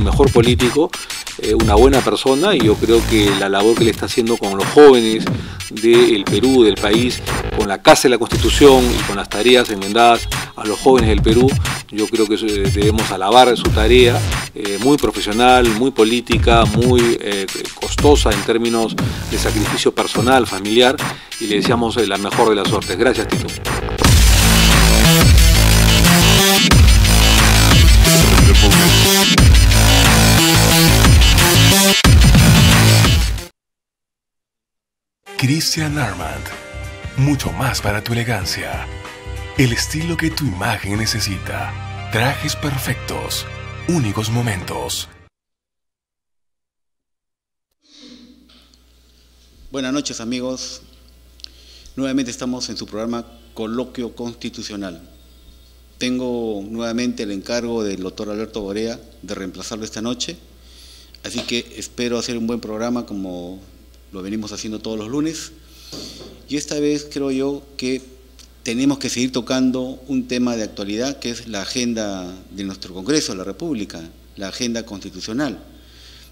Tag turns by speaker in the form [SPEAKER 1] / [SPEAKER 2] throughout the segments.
[SPEAKER 1] un mejor político, una buena persona, y yo creo que la labor que le está haciendo con los jóvenes del Perú, del país, con la Casa de la Constitución y con las tareas enmendadas a los jóvenes del Perú, yo creo que debemos alabar su tarea, muy profesional, muy política, muy costosa en términos de sacrificio personal, familiar, y le deseamos la mejor de las suertes. Gracias, Tito.
[SPEAKER 2] Christian Armand, mucho más para tu elegancia. El estilo que tu imagen necesita. Trajes perfectos, únicos momentos.
[SPEAKER 3] Buenas noches, amigos. Nuevamente estamos en su programa Coloquio Constitucional. Tengo nuevamente el encargo del doctor Alberto Borea de reemplazarlo esta noche, así que espero hacer un buen programa como lo venimos haciendo todos los lunes. Y esta vez creo yo que tenemos que seguir tocando un tema de actualidad, que es la agenda de nuestro Congreso de la República, la agenda constitucional.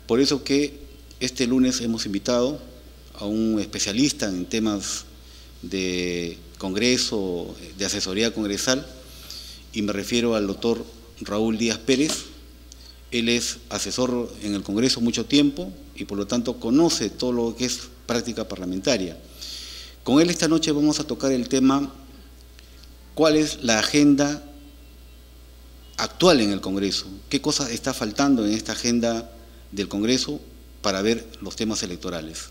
[SPEAKER 3] Por eso que este lunes hemos invitado a un especialista en temas de Congreso, de asesoría congresal, y me refiero al doctor Raúl Díaz Pérez. Él es asesor en el Congreso mucho tiempo y por lo tanto conoce todo lo que es práctica parlamentaria. Con él esta noche vamos a tocar el tema: ¿cuál es la agenda actual en el Congreso? ¿Qué cosa está faltando en esta agenda del Congreso para ver los temas electorales?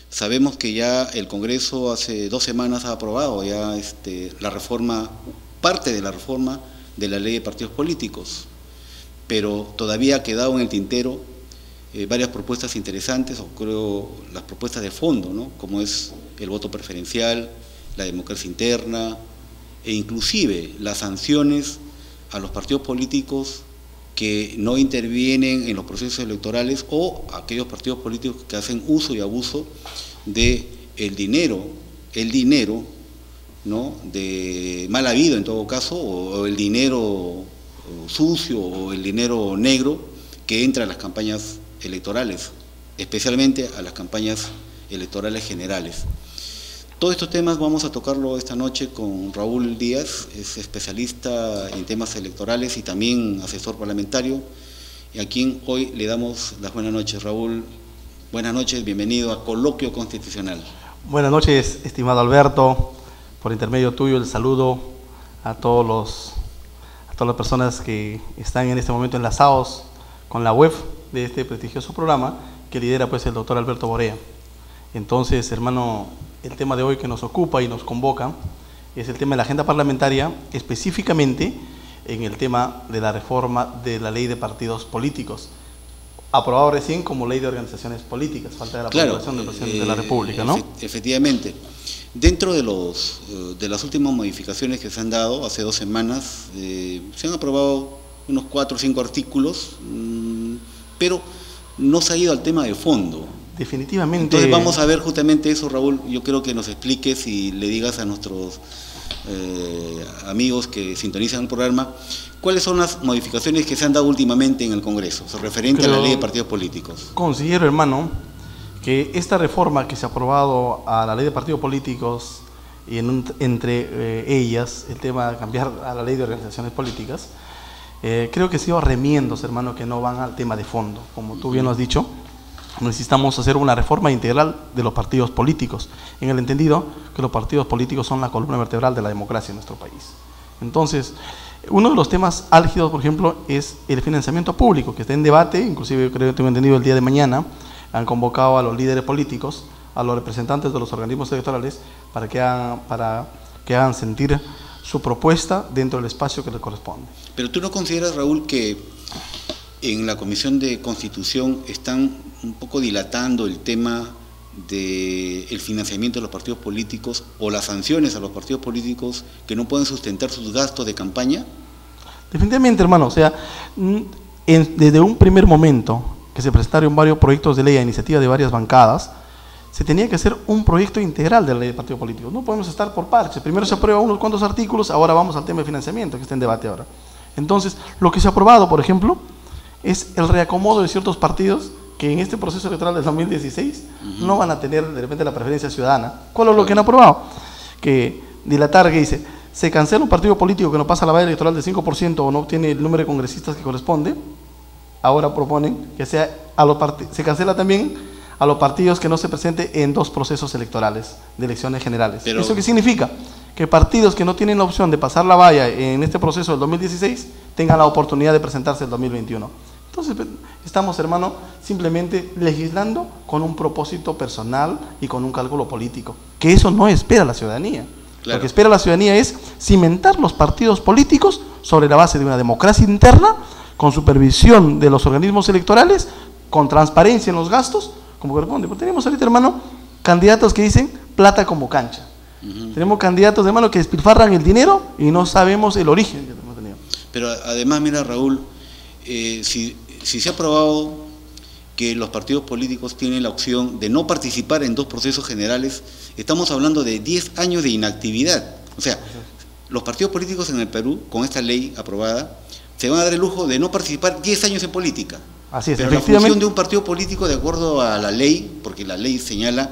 [SPEAKER 3] Sabemos que ya el Congreso hace 2 semanas ha aprobado ya la reforma, parte de la reforma de la ley de partidos políticos, pero todavía ha quedado en el tintero varias propuestas interesantes, o creo las propuestas de fondo, ¿no? Como es el voto preferencial, la democracia interna, e inclusive las sanciones a los partidos políticos que no intervienen en los procesos electorales, o aquellos partidos políticos que hacen uso y abuso de el dinero, ¿no?, de mal habido en todo caso, o el dinero sucio o el dinero negro que entra a las campañas electorales, especialmente a las campañas electorales generales. Todos estos temas vamos a tocarlo esta noche con Raúl Díaz, es especialista en temas electorales y también asesor parlamentario, y a quien hoy le damos las buenas noches. Raúl, buenas noches, bienvenido a Coloquio Constitucional.
[SPEAKER 4] Buenas noches, estimado Alberto. Por intermedio tuyo el saludo a todas las personas que están en este momento enlazados con la web de este prestigioso programa que lidera pues el doctor Alberto Borea. Entonces, hermano, el tema de hoy que nos ocupa y nos convoca es el tema de la agenda parlamentaria, específicamente en el tema de la reforma de la ley de partidos políticos, aprobado recién como ley de organizaciones políticas, falta de la aprobación del presidente de la República, ¿no?
[SPEAKER 3] Efectivamente. Dentro de las últimas modificaciones que se han dado hace 2 semanas, se han aprobado unos 4 o 5 artículos, pero no se ha ido al tema de fondo.
[SPEAKER 4] Definitivamente.
[SPEAKER 3] Entonces vamos a ver justamente eso, Raúl. Yo creo que nos expliques y le digas a nuestros amigos que sintonizan el programa cuáles son las modificaciones que se han dado últimamente en el Congreso, referente a la ley de partidos políticos.
[SPEAKER 4] Considero, hermano, que esta reforma que se ha aprobado a la ley de partidos políticos y entre ellas el tema de cambiar a la ley de organizaciones políticas, creo que ha sido remiendos, hermano, que no van al tema de fondo. Como tú bien lo has dicho, necesitamos hacer una reforma integral de los partidos políticos, en el entendido que los partidos políticos son la columna vertebral de la democracia en nuestro país. Entonces, uno de los temas álgidos, por ejemplo, es el financiamiento público, que está en debate. Inclusive, creo que tengo entendido, el día de mañana han convocado a los líderes políticos, a los representantes de los organismos electorales, para que hagan sentir su propuesta dentro del espacio que les corresponde.
[SPEAKER 3] Pero ¿tú no consideras, Raúl, que en la Comisión de Constitución están un poco dilatando el tema del financiamiento de los partidos políticos o las sanciones a los partidos políticos que no pueden sustentar sus gastos de campaña?
[SPEAKER 4] Definitivamente, hermano. O sea, desde un primer momento que se presentaron varios proyectos de ley a iniciativa de varias bancadas, se tenía que hacer un proyecto integral de la ley de partidos políticos. No podemos estar por parches. Primero se aprueban unos cuantos artículos, ahora vamos al tema de financiamiento que está en debate ahora. Entonces, lo que se ha aprobado, por ejemplo, es el reacomodo de ciertos partidos que en este proceso electoral del 2016 no van a tener de repente la preferencia ciudadana. ¿Cuál es lo que han aprobado? Que dilatar, que dice, se cancela un partido político que no pasa la valla electoral del 5% o no obtiene el número de congresistas que corresponde. Ahora proponen que sea se cancela también a los partidos que no se presenten en 2 procesos electorales de elecciones generales. Pero ¿eso qué significa? Que partidos que no tienen la opción de pasar la valla en este proceso del 2016 tengan la oportunidad de presentarse en el 2021. Entonces estamos, hermano, simplemente legislando con un propósito personal y con un cálculo político, que eso no espera la ciudadanía. Claro. Lo que espera la ciudadanía es cimentar los partidos políticos sobre la base de una democracia interna, con supervisión de los organismos electorales, con transparencia en los gastos, como corresponde. Porque tenemos ahorita, hermano, candidatos que dicen plata como cancha. Tenemos candidatos, hermano, que despilfarran el dinero y no sabemos el origen que hemos tenido.
[SPEAKER 3] Pero además, mira, Raúl, si se ha probado que los partidos políticos tienen la opción de no participar en 2 procesos generales, estamos hablando de 10 años de inactividad. O sea, los partidos políticos en el Perú, con esta ley aprobada, se van a dar el lujo de no participar 10 años en política.
[SPEAKER 4] Así es,
[SPEAKER 3] pero la función de un partido político, de acuerdo a la ley, porque la ley señala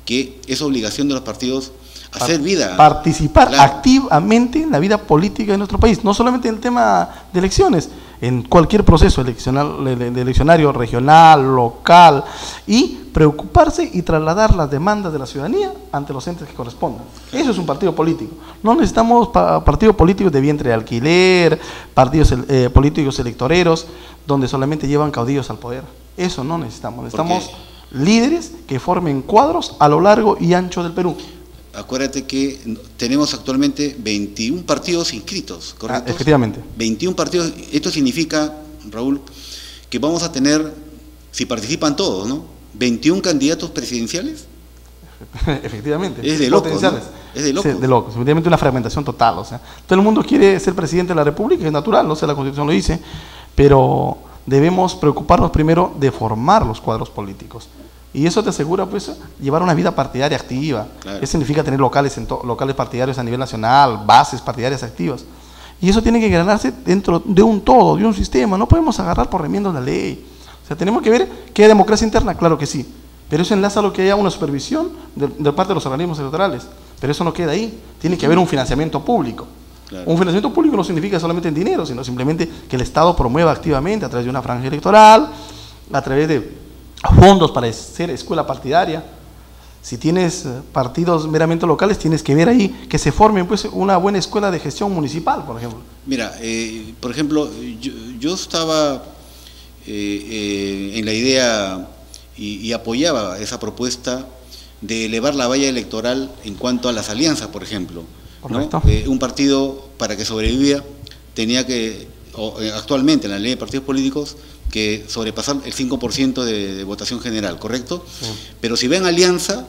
[SPEAKER 3] que es obligación de los partidos hacer vida.
[SPEAKER 4] Participar activamente en la vida política de nuestro país, no solamente en el tema de elecciones, en cualquier proceso eleccionario, regional, local, y preocuparse y trasladar las demandas de la ciudadanía ante los entes que correspondan. Eso es un partido político. No necesitamos partidos políticos de vientre de alquiler, partidos políticos electoreros, donde solamente llevan caudillos al poder. Eso no necesitamos. Necesitamos líderes que formen cuadros a lo largo y ancho del Perú.
[SPEAKER 3] Acuérdate que tenemos actualmente 21 partidos inscritos, ¿correcto?
[SPEAKER 4] Efectivamente.
[SPEAKER 3] 21 partidos. Esto significa, Raúl, que vamos a tener, si participan todos, ¿no?, 21 candidatos presidenciales.
[SPEAKER 4] Efectivamente.
[SPEAKER 3] Es de locos, ¿no? Es de locos.
[SPEAKER 4] Sí, de locos. Efectivamente, una fragmentación total. O sea, todo el mundo quiere ser presidente de la República, es natural, no sé, la Constitución lo dice, pero debemos preocuparnos primero de formar los cuadros políticos. Y eso te asegura, pues, llevar una vida partidaria activa. Claro. Eso significa tener locales partidarios a nivel nacional, bases partidarias activas. Y eso tiene que ganarse dentro de un todo, de un sistema. No podemos agarrar por remiendos la ley. O sea, tenemos que ver que hay democracia interna, claro que sí. Pero eso enlaza a lo que haya una supervisión de parte de los organismos electorales. Pero eso no queda ahí. Tiene que haber un financiamiento público. Claro. Un financiamiento público no significa solamente en dinero, sino simplemente que el Estado promueva activamente a través de una franja electoral, a través de fondos para hacer escuela partidaria. Si tienes partidos meramente locales, tienes que ver ahí que se formen, pues, una buena escuela de gestión municipal, por ejemplo.
[SPEAKER 3] Mira, por ejemplo, yo estaba en la idea y apoyaba esa propuesta de elevar la valla electoral en cuanto a las alianzas, por ejemplo, ¿no? Un partido, para que sobreviviera, tenía que, actualmente en la ley de partidos políticos, que sobrepasar el 5% de votación general, ¿correcto? Sí. Pero si ven alianza,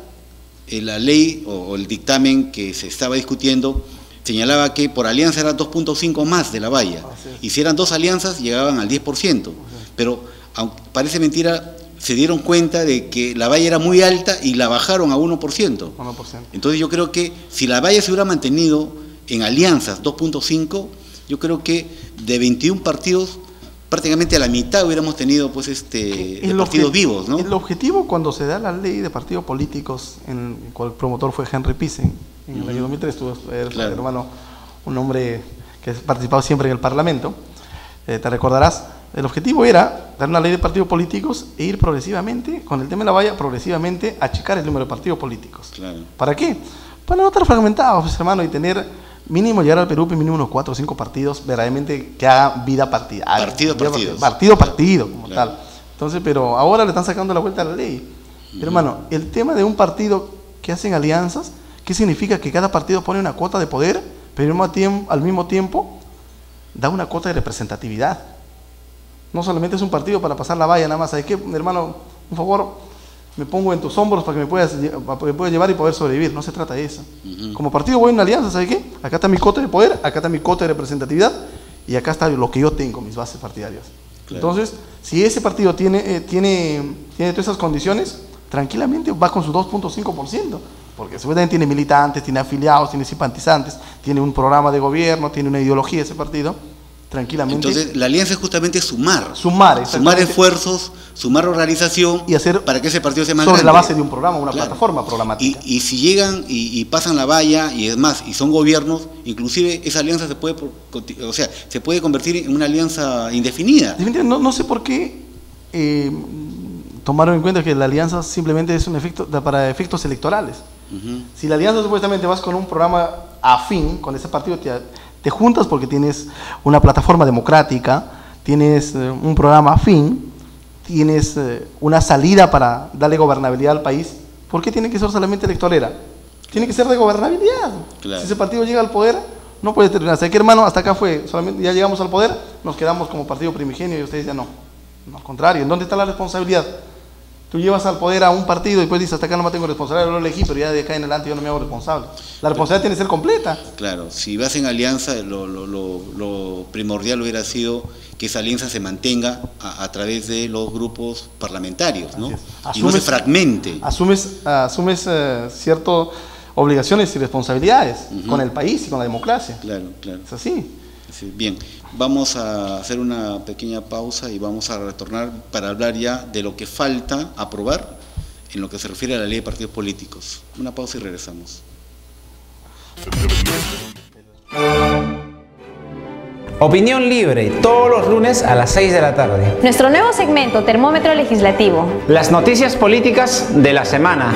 [SPEAKER 3] la ley o el dictamen que se estaba discutiendo señalaba que por alianza era 2.5 más de la valla. Y si eran 2 alianzas, llegaban al 10%. Pero, aunque parece mentira, se dieron cuenta de que la valla era muy alta y la bajaron a 1%. Entonces yo creo que si la valla se hubiera mantenido en alianzas 2.5, yo creo que de 21 partidos, prácticamente a la mitad hubiéramos tenido, pues, partidos vivos, ¿no?
[SPEAKER 4] El objetivo, cuando se da la ley de partidos políticos, en el cual el promotor fue Henry Pissen, en el año 2003, tú eres, claro, hermano, un hombre que ha participado siempre en el Parlamento, te recordarás, el objetivo era dar una ley de partidos políticos e ir progresivamente, con el tema de la valla, progresivamente achicar el número de partidos políticos. Claro. ¿Para qué? Para no estar fragmentados, pues, hermano, y tener mínimo, llegar al Perú, mínimo unos 4 o 5 partidos verdaderamente que hagan vida partidaria. Partido, como claro, tal. Entonces, pero ahora le están sacando la vuelta a la ley. Pero, hermano, el tema de un partido que hacen alianzas, ¿qué significa? Que cada partido pone una cuota de poder, pero al mismo tiempo da una cuota de representatividad. No solamente es un partido para pasar la valla, nada más. ¿Sabes qué, hermano? Un favor, me pongo en tus hombros para que me puedas llevar y poder sobrevivir. No se trata de eso. Como partido voy a una alianza, ¿sabes qué? Acá está mi cuota de poder, acá está mi cuota de representatividad y acá está lo que yo tengo, mis bases partidarias. Claro. Entonces, si ese partido tiene todas esas condiciones, tranquilamente va con su 2.5%, porque seguramente tiene militantes, tiene afiliados, tiene simpatizantes, tiene un programa de gobierno, tiene una ideología ese partido, tranquilamente.
[SPEAKER 3] Entonces, la alianza es justamente sumar
[SPEAKER 4] Sumar
[SPEAKER 3] esfuerzos, sumar organización
[SPEAKER 4] y hacer
[SPEAKER 3] para que ese partido sea más
[SPEAKER 4] sobre
[SPEAKER 3] grande.
[SPEAKER 4] la base de un programa, una plataforma programática.
[SPEAKER 3] Y si llegan y pasan la valla y es más, y son gobiernos, inclusive esa alianza se puede convertir en una alianza indefinida.
[SPEAKER 4] No sé por qué tomaron en cuenta que la alianza simplemente es un efecto para efectos electorales. Si la alianza supuestamente vas con un programa afín con ese partido, te juntas porque tienes una plataforma democrática, tienes un programa afín, tienes una salida para darle gobernabilidad al país. ¿Por qué tiene que ser solamente electorera? Tiene que ser de gobernabilidad.
[SPEAKER 3] Claro.
[SPEAKER 4] Si ese partido llega al poder, no puede terminar. ¿Sabes qué, hermano? Hasta acá fue, solamente ya llegamos al poder, nos quedamos como partido primigenio y ustedes ya no. No, al contrario, ¿en dónde está la responsabilidad? Tú llevas al poder a un partido y después dices, hasta acá no me tengo responsabilidad, yo lo elegí, pero ya de acá en adelante yo no me hago responsable. La responsabilidad tiene que ser completa.
[SPEAKER 3] Claro, si vas en alianza, lo primordial hubiera sido que esa alianza se mantenga a través de los grupos parlamentarios, ¿no? Y no se fragmente.
[SPEAKER 4] Asumes ciertas obligaciones y responsabilidades con el país y con la democracia.
[SPEAKER 3] Claro.
[SPEAKER 4] Es así.
[SPEAKER 3] Sí, bien, vamos a hacer una pequeña pausa y vamos a retornar para hablar ya de lo que falta aprobar en lo que se refiere a la ley de partidos políticos. Una pausa y regresamos.
[SPEAKER 5] Opinión libre, todos los lunes a las 6 de la tarde.
[SPEAKER 6] Nuestro nuevo segmento, Termómetro Legislativo.
[SPEAKER 5] Las noticias políticas de la semana.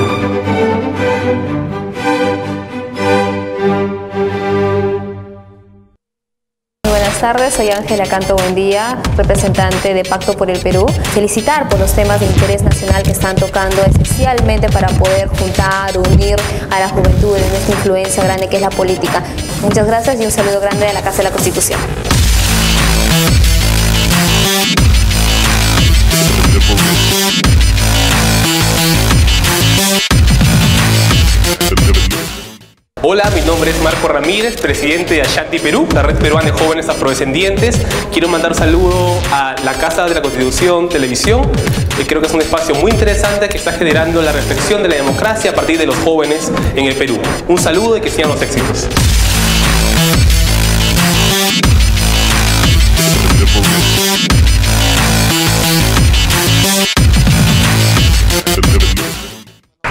[SPEAKER 6] Buenas tardes, soy Ángela Canto Buendía, representante de Pacto por el Perú. Felicitar por los temas de interés nacional que están tocando, especialmente para poder juntar, unir a la juventud en esta influencia grande que es la política. Muchas gracias y un saludo grande de la Casa de la Constitución.
[SPEAKER 7] Hola, mi nombre es Marco Ramírez, presidente de Ashanti Perú, la red peruana de jóvenes afrodescendientes. Quiero mandar un saludo a la Casa de la Constitución Televisión. Creo que es un espacio muy interesante que está generando la reflexión de la democracia a partir de los jóvenes en el Perú. Un saludo y que sigan los éxitos.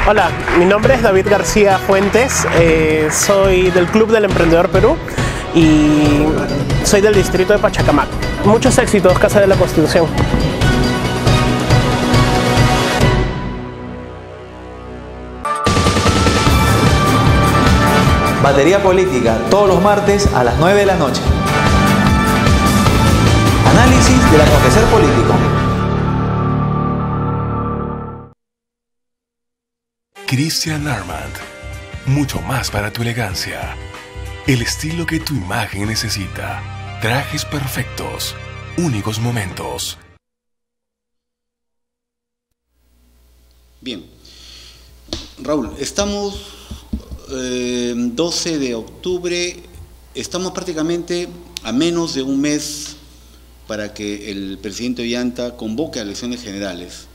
[SPEAKER 8] Hola, mi nombre es David García Fuentes, soy del Club del Emprendedor Perú y soy del distrito de Pachacamac. Muchos éxitos, Casa de la Constitución.
[SPEAKER 9] Batería Política, todos los martes a las 9 de la noche. Análisis del acontecer político.
[SPEAKER 2] Christian Armand. Mucho más para tu elegancia. El estilo que tu imagen necesita. Trajes perfectos. Únicos momentos.
[SPEAKER 3] Bien. Raúl, estamos 12 de octubre. Estamos prácticamente a menos de un mes para que el presidente Ollanta convoque a elecciones generales.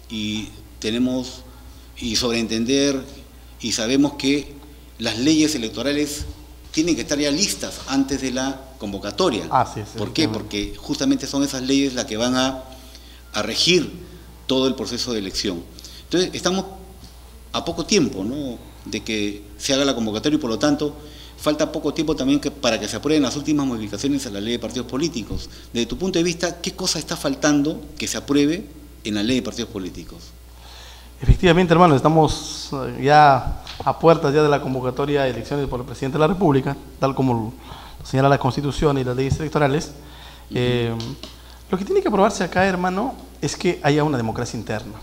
[SPEAKER 3] Y tenemos... y sobreentender y sabemos que las leyes electorales tienen que estar ya listas antes de la convocatoria. ¿Por qué? Porque justamente son esas leyes las que van a regir todo el proceso de elección. Entonces estamos a poco tiempo, ¿no?, de que se haga la convocatoria y por lo tanto falta poco tiempo también para que se aprueben las últimas modificaciones a la ley de partidos políticos. Desde tu punto de vista, ¿qué cosa está faltando que se apruebe en la ley de partidos políticos?
[SPEAKER 4] Efectivamente, hermano, estamos ya a puertas ya de la convocatoria de elecciones por el presidente de la República, tal como lo señala la Constitución y las leyes electorales. Lo que tiene que aprobarse acá, hermano, es que haya una democracia interna.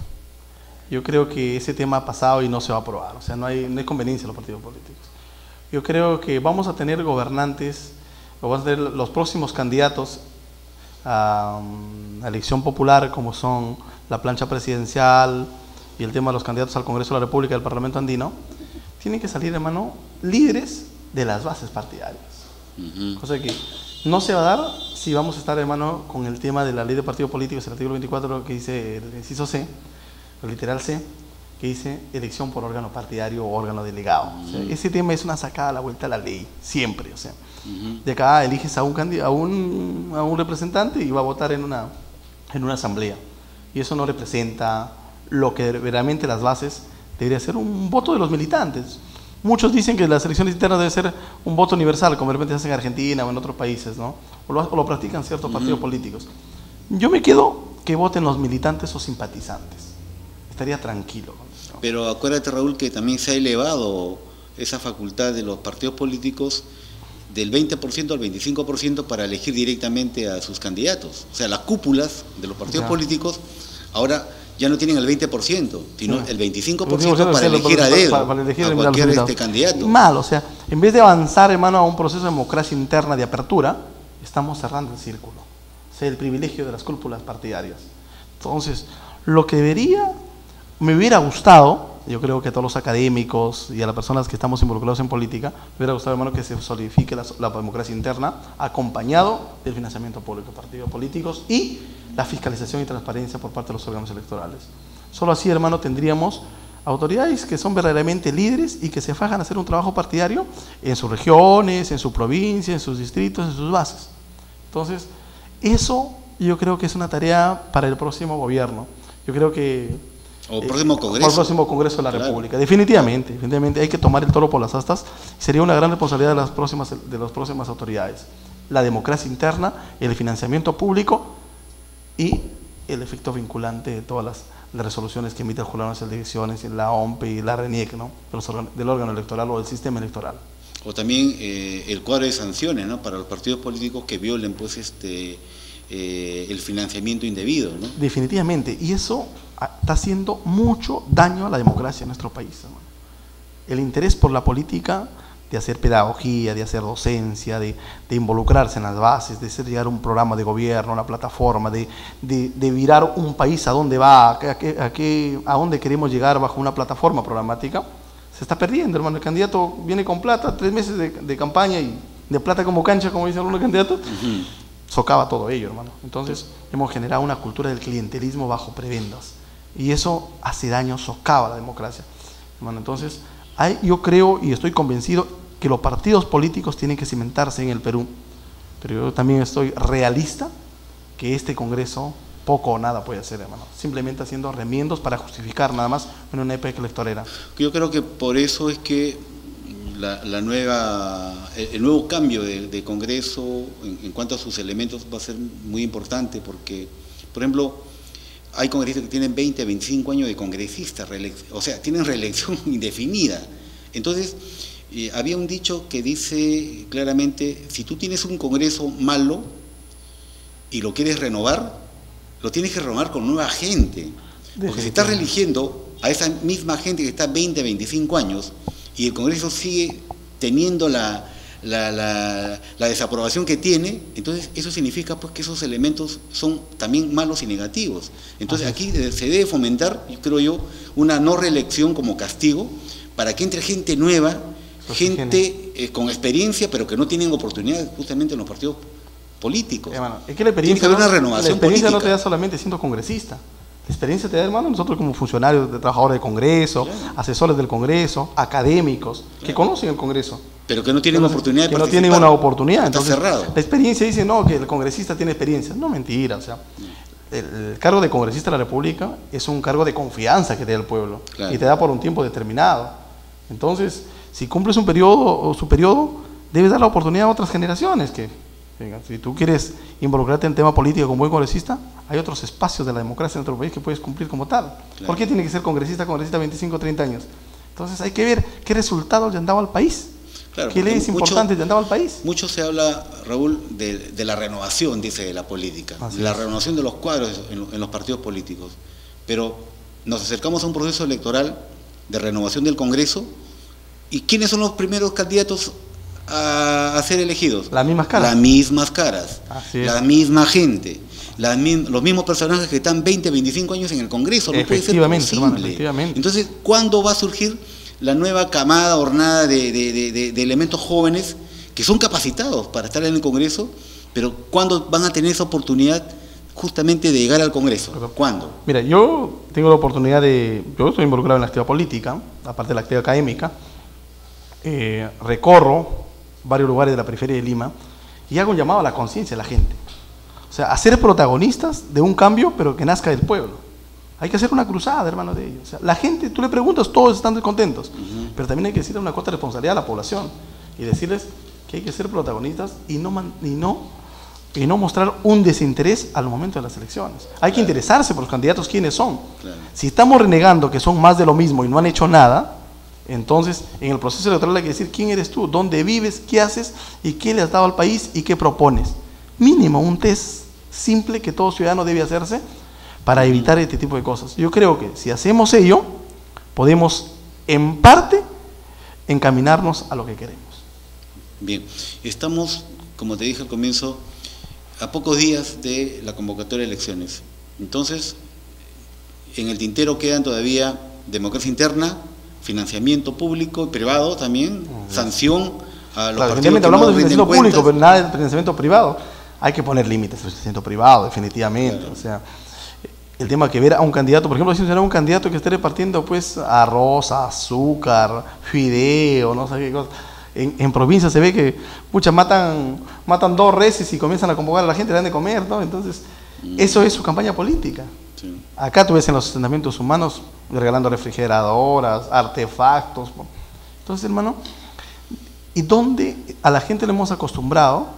[SPEAKER 4] Yo creo que ese tema ha pasado y no se va a aprobar, o sea, no hay conveniencia en los partidos políticos. Yo creo que vamos a tener gobernantes, o vamos a tener los próximos candidatos a elección popular, como son la plancha presidencial y el tema de los candidatos al Congreso de la República y al Parlamento Andino, tienen que salir, hermano, líderes de las bases partidarias. Cosa que no se va a dar si vamos a estar, hermano, con el tema de la ley de partidos políticos, el artículo 24 que dice el inciso C, el literal C, que dice elección por órgano partidario o órgano delegado. O sea, ese tema es una sacada a la vuelta a la ley, siempre. O sea, de acá eliges a un representante y va a votar en una asamblea. Y eso no representa lo que verdaderamente las bases debería ser un voto de los militantes. Muchos dicen que las elecciones internas debe ser un voto universal, como de repente se hace en Argentina o en otros países, ¿no? O lo practican ciertos partidos políticos. Yo me quedo que voten los militantes o simpatizantes. Estaría tranquilo.
[SPEAKER 3] Pero acuérdate, Raúl, que también se ha elevado esa facultad de los partidos políticos del 20% al 25% para elegir directamente a sus candidatos. O sea, las cúpulas de los partidos políticos ahora ya no tienen el 20%, sino el 25% para elegir a dedo, a cualquier candidato.
[SPEAKER 4] Mal, o sea, en vez de avanzar, hermano, a un proceso de democracia interna de apertura, estamos cerrando el círculo. O sea, el privilegio de las cúpulas partidarias. Entonces, lo que me hubiera gustado, yo creo que a todos los académicos y a las personas que estamos involucrados en política, me hubiera gustado, hermano, que se solidifique la democracia interna, acompañado del financiamiento público de partidos políticos y la fiscalización y transparencia por parte de los órganos electorales. Solo así, hermano, tendríamos autoridades que son verdaderamente líderes y que se fajan a hacer un trabajo partidario en sus regiones, en su provincia, en sus distritos, en sus bases. Entonces, eso yo creo que es una tarea para el próximo gobierno. Yo creo que
[SPEAKER 3] o el próximo Congreso.
[SPEAKER 4] O el próximo Congreso de la República. Definitivamente hay que tomar el toro por las astas. Sería una gran responsabilidad de las próximas autoridades. La democracia interna, el financiamiento público y el efecto vinculante de todas las resoluciones que emite el Jurado Nacional de Elecciones, la OMP y la RENIEC, ¿no? Del órgano electoral o del sistema electoral.
[SPEAKER 3] O también el cuadro de sanciones, ¿no? Para los partidos políticos que violen pues el financiamiento indebido, ¿no?
[SPEAKER 4] Definitivamente, y eso está haciendo mucho daño a la democracia en nuestro país, hermano. El interés por la política, de hacer pedagogía, de hacer docencia, de involucrarse en las bases, de hacer llegar un programa de gobierno, una plataforma, de virar un país a dónde va, a dónde queremos llegar bajo una plataforma programática, se está perdiendo, hermano. El candidato viene con plata, 3 meses de campaña y de plata como cancha, como dicen algunos candidatos, socava todo ello, hermano. Entonces, hemos generado una cultura del clientelismo bajo prebendas. Y eso hace daño, socava la democracia, hermano. Entonces, yo creo y estoy convencido que los partidos políticos tienen que cimentarse en el Perú. Pero yo también estoy realista que este Congreso poco o nada puede hacer, hermano. Simplemente haciendo remiendos para justificar nada más en una época electorera.
[SPEAKER 3] Yo creo que por eso es que el nuevo cambio de Congreso en cuanto a sus elementos va a ser muy importante porque, por ejemplo, hay congresistas que tienen 20, 25 años de congresistas, o sea, tienen reelección indefinida. Entonces, había un dicho que dice claramente, si tú tienes un Congreso malo y lo quieres renovar, lo tienes que renovar con nueva gente. Porque si estás reeligiendo a esa misma gente que está 20, 25 años y el Congreso sigue teniendo la desaprobación que tiene, entonces eso significa pues que esos elementos son también malos y negativos. Entonces aquí se debe fomentar, creo yo, una no reelección como castigo para que entre gente nueva, gente con experiencia, pero que no tienen oportunidades justamente en los partidos políticos.
[SPEAKER 4] Hermano, es que la experiencia,
[SPEAKER 3] tiene que haber una renovación política.
[SPEAKER 4] No te da solamente siendo congresista. La experiencia te da, hermano, nosotros como funcionarios, de trabajadores del Congreso, asesores del Congreso, académicos, que conocen el Congreso.
[SPEAKER 3] Pero que no tienen oportunidad de participar.
[SPEAKER 4] Que no tienen una oportunidad.
[SPEAKER 3] Está cerrado.
[SPEAKER 4] La experiencia dice, no, que el congresista tiene experiencia. No, mentira, o sea, el cargo de congresista de la República es un cargo de confianza que te da el pueblo. Claro. Y te da por un tiempo determinado. Entonces, si cumples un periodo o su periodo, debes dar la oportunidad a otras generaciones que, si tú quieres involucrarte en tema político como buen congresista, hay otros espacios de la democracia en nuestro país que puedes cumplir como tal. Claro. ¿Por qué tiene que ser congresista 25 o 30 años? Entonces hay que ver qué resultados le han dado al país. Claro, ¿qué leyes importantes le han dado al país?
[SPEAKER 3] Mucho se habla, Raúl, de la renovación, dice, de la política, de la renovación de los cuadros en los partidos políticos. Pero nos acercamos a un proceso electoral de renovación del Congreso, ¿y quiénes son los primeros candidatos a ser elegidos?
[SPEAKER 4] Las mismas caras.
[SPEAKER 3] Las mismas caras, la misma gente, los mismos personajes que están 20, 25 años en el Congreso. No puede ser posible. Hermano, efectivamente. Entonces, ¿cuándo va a surgir la nueva camada ornada de elementos jóvenes que son capacitados para estar en el Congreso, pero cuándo van a tener esa oportunidad justamente de llegar al Congreso? ¿Cuándo?
[SPEAKER 4] Mira, yo tengo la oportunidad yo estoy involucrado en la actividad política, aparte de la actividad académica, recorro varios lugares de la periferia de Lima y hago un llamado a la conciencia de la gente. O sea, a ser protagonistas de un cambio, pero que nazca del pueblo. Hay que hacer una cruzada, hermano, de ellos. O sea, la gente, tú le preguntas, todos están contentos, pero también hay que decirle una cuota de responsabilidad a la población y decirles que hay que ser protagonistas y no mostrar un desinterés al momento de las elecciones. Hay que interesarse por los candidatos, quiénes son. Si estamos renegando que son más de lo mismo y no han hecho nada, entonces en el proceso electoral hay que decir quién eres tú, dónde vives, qué haces y qué le has dado al país y qué propones. Mínimo un test simple que todo ciudadano debe hacerse para evitar este tipo de cosas. Yo creo que si hacemos ello, podemos en parte encaminarnos a lo que queremos.
[SPEAKER 3] Bien, estamos, como te dije al comienzo, a pocos días de la convocatoria de elecciones. Entonces, en el tintero quedan todavía democracia interna, financiamiento público y privado también, sanción a los partidos que
[SPEAKER 4] hablamos
[SPEAKER 3] no
[SPEAKER 4] de financiamiento público, pero nada de financiamiento privado. Hay que poner límites al financiamiento privado, definitivamente. Claro. O sea, el tema que ver a un candidato, por ejemplo, si será un candidato que esté repartiendo pues arroz, azúcar, fideo, no sé qué cosa. En provincia se ve que matan 2 reses y comienzan a convocar a la gente, le dan de comer, ¿no? Entonces, eso es su campaña política. Sí. Acá tú ves en los asentamientos humanos regalando refrigeradoras, artefactos. Entonces, hermano, ¿y dónde a la gente le hemos acostumbrado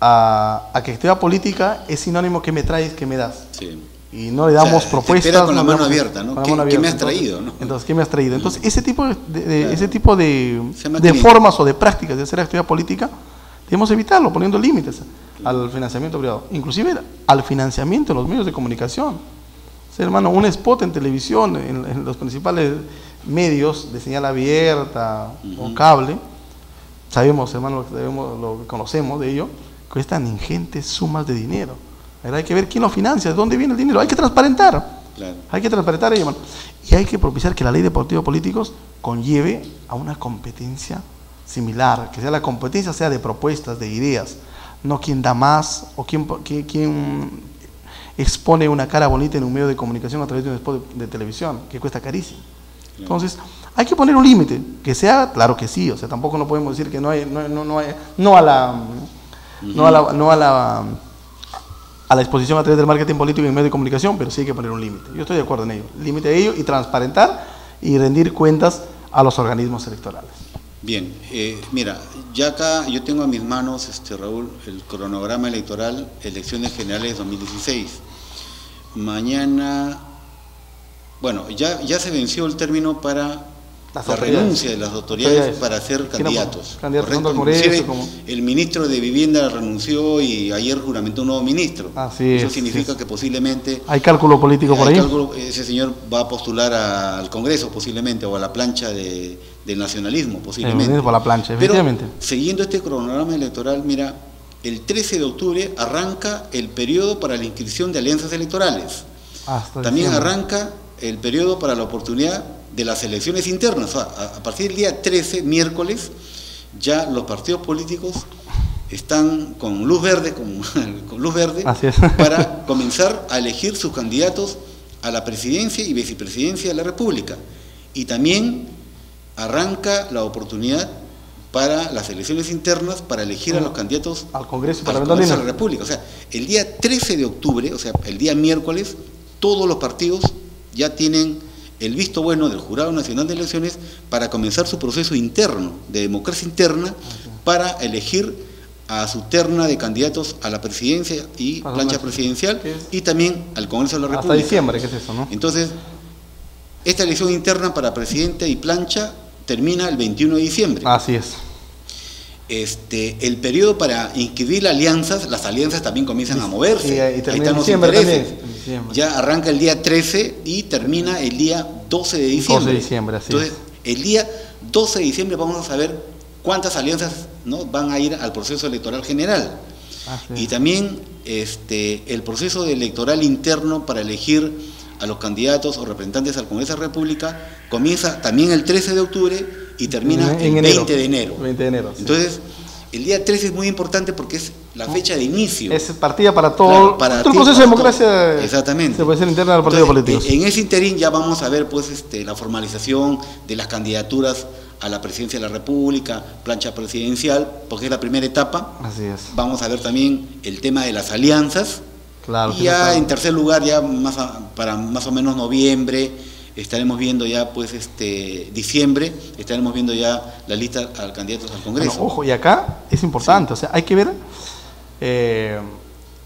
[SPEAKER 4] a que actividad política es sinónimo que me traes, que me das? Sí. Y no le damos propuestas.
[SPEAKER 3] Te espera con la mano abierta, ¿no? ¿Qué me has traído? ¿No?
[SPEAKER 4] Entonces, ¿qué me has traído? Entonces, ese tipo de formas o de prácticas de hacer actividad política, debemos evitarlo, poniendo límites al financiamiento privado, inclusive al financiamiento de los medios de comunicación. O sea, hermano, un spot en televisión, en los principales medios de señal abierta o cable, sabemos, hermano, lo que conocemos de ello, cuestan ingentes sumas de dinero. Hay que ver quién lo financia, de dónde viene el dinero. Hay que transparentar. Claro. Hay que transparentar ello, hermano. Y hay que propiciar que la ley de partidos políticos conlleve a una competencia similar, que la competencia sea de propuestas, de ideas, no quien da más o quien expone una cara bonita en un medio de comunicación a través de un spot de televisión, que cuesta carísimo. Claro. Entonces, hay que poner un límite, que sea, claro que sí, o sea, tampoco no podemos decir que no a la exposición a través del marketing político y en medios de comunicación, pero sí hay que poner un límite. Yo estoy de acuerdo en ello. Límite de ello y transparentar y rendir cuentas a los organismos electorales.
[SPEAKER 3] Bien, mira, ya acá yo tengo a mis manos, Raúl, el cronograma electoral, elecciones generales 2016. Mañana, bueno, ya se venció el término para la renuncia de las autoridades para ser candidatos. Inclusive, el ministro de Vivienda renunció y ayer juramentó un nuevo ministro. Eso significa que posiblemente...
[SPEAKER 4] ¿Hay cálculo político por ahí?
[SPEAKER 3] Ese señor va a postular al Congreso posiblemente, o a la plancha del nacionalismo posiblemente.
[SPEAKER 4] Por la plancha, efectivamente.
[SPEAKER 3] Pero siguiendo este cronograma electoral, mira, el 13 de octubre arranca el periodo para la inscripción de alianzas electorales. También arranca el periodo para la oportunidad de las elecciones internas. O sea, a partir del día 13, miércoles, ya los partidos políticos están con luz verde, con luz verde para comenzar a elegir sus candidatos a la presidencia y vicepresidencia de la República. Y también arranca la oportunidad para las elecciones internas para elegir a los candidatos
[SPEAKER 4] al Congreso
[SPEAKER 3] de la República. O sea, el día 13 de octubre, o sea, el día miércoles, todos los partidos ya tienen el visto bueno del Jurado Nacional de Elecciones para comenzar su proceso interno, de democracia interna, para elegir a su terna de candidatos a la presidencia y plancha presidencial y también al Congreso de la República.
[SPEAKER 4] Hasta diciembre, ¿qué es eso, no?
[SPEAKER 3] Entonces, esta elección interna para presidente y plancha termina el 21 de diciembre.
[SPEAKER 4] Así es.
[SPEAKER 3] El periodo para inscribir alianzas, las alianzas también comienzan a moverse.
[SPEAKER 4] Y
[SPEAKER 3] ahí están los intereses. Ya arranca el día 13 y termina el día 12 de diciembre.
[SPEAKER 4] 12 de diciembre, así
[SPEAKER 3] Entonces, el día 12 de diciembre vamos a saber cuántas alianzas, ¿no?, van a ir al proceso electoral general. Y también el proceso electoral interno para elegir a los candidatos o representantes al Congreso de la República comienza también el 13 de octubre y termina el 20 de enero.
[SPEAKER 4] 20 de enero.
[SPEAKER 3] Entonces, el día 13 es muy importante porque es la fecha de inicio.
[SPEAKER 4] Es partida para todo,
[SPEAKER 3] claro,
[SPEAKER 4] todo el proceso de democracia.
[SPEAKER 3] Exactamente.
[SPEAKER 4] Se puede ser interna de los partidos políticos.
[SPEAKER 3] En ese interín ya vamos a ver pues la formalización de las candidaturas a la presidencia de la República, plancha presidencial, porque es la primera etapa.
[SPEAKER 4] Así es.
[SPEAKER 3] Vamos a ver también el tema de las alianzas.
[SPEAKER 4] Claro.
[SPEAKER 3] Y ya en tercer lugar, ya para más o menos noviembre, estaremos viendo ya pues diciembre, estaremos viendo ya la lista de candidatos al Congreso.
[SPEAKER 4] Bueno, ojo, y acá es importante, o sea, hay que ver,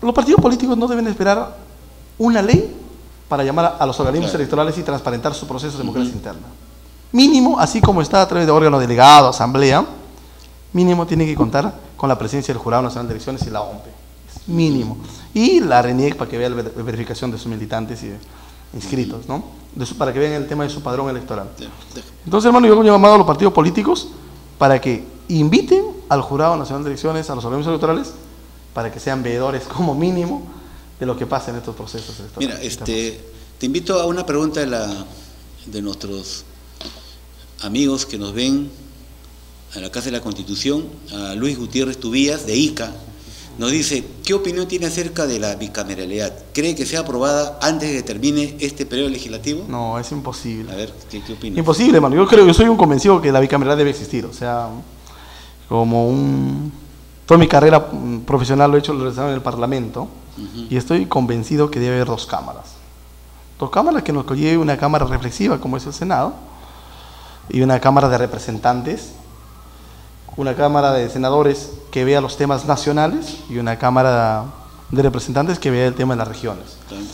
[SPEAKER 4] los partidos políticos no deben esperar una ley para llamar a los organismos electorales y transparentar su proceso de democracia interna. Mínimo, así como está a través de órgano delegado, asamblea, mínimo tiene que contar con la presencia del Jurado Nacional de Elecciones y la OMP. Mínimo. Y la RENIEC para que vea la verificación de sus militantes y inscritos, ¿no? Para que vean el tema de su padrón electoral. Entonces, hermano, yo hago un llamado a los partidos políticos para que inviten al Jurado Nacional de Elecciones, a los organismos electorales, para que sean veedores como mínimo de lo que pasa en estos procesos electorales.
[SPEAKER 3] Mira, te invito a una pregunta de nuestros amigos que nos ven a la Casa de la Constitución, a Luis Gutiérrez Tubías, de ICA. Nos dice, ¿qué opinión tiene acerca de la bicameralidad? ¿Cree que sea aprobada antes de que termine este periodo legislativo?
[SPEAKER 4] No, es imposible.
[SPEAKER 3] A ver, ¿qué opina?
[SPEAKER 4] Imposible, hermano. Yo soy un convencido que la bicameralidad debe existir. O sea, toda mi carrera profesional lo he hecho en el Parlamento, y estoy convencido que debe haber dos cámaras. Dos cámaras que nos conlleve una cámara reflexiva, como es el Senado, y una cámara de representantes, una cámara de senadores que vea los temas nacionales y una cámara de representantes que vea el tema de las regiones.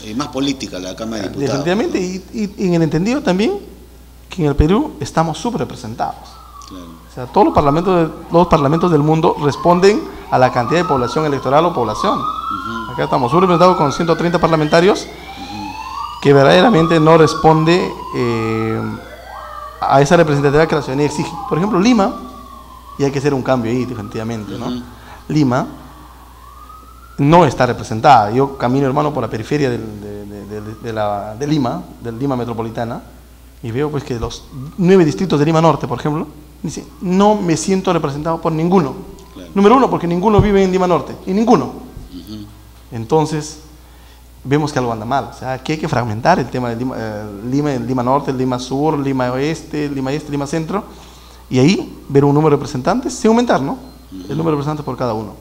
[SPEAKER 3] Y más política la Cámara de Diputados.
[SPEAKER 4] Definitivamente, y en el entendido también que en el Perú estamos subrepresentados.
[SPEAKER 3] Claro.
[SPEAKER 4] O sea, todos los parlamentos del mundo responden a la cantidad de población electoral o población. Acá estamos subrepresentados con 130 parlamentarios que verdaderamente no responde a esa representatividad que la ciudadanía exige. Por ejemplo, Lima, y hay que hacer un cambio ahí, definitivamente, ¿no? Lima no está representada. Yo camino, hermano, por la periferia de Lima, del Lima metropolitana, y veo pues que los 9 distritos de Lima Norte, por ejemplo, dice, no me siento representado por ninguno. Claro. Número uno, porque ninguno vive en Lima Norte, y ninguno. Entonces, vemos que algo anda mal. O sea, que hay que fragmentar el tema de Lima Norte, el Lima Sur, Lima Oeste, Lima Centro, y ahí ver un número de representantes, sin aumentar, ¿no? El número de representantes por cada uno.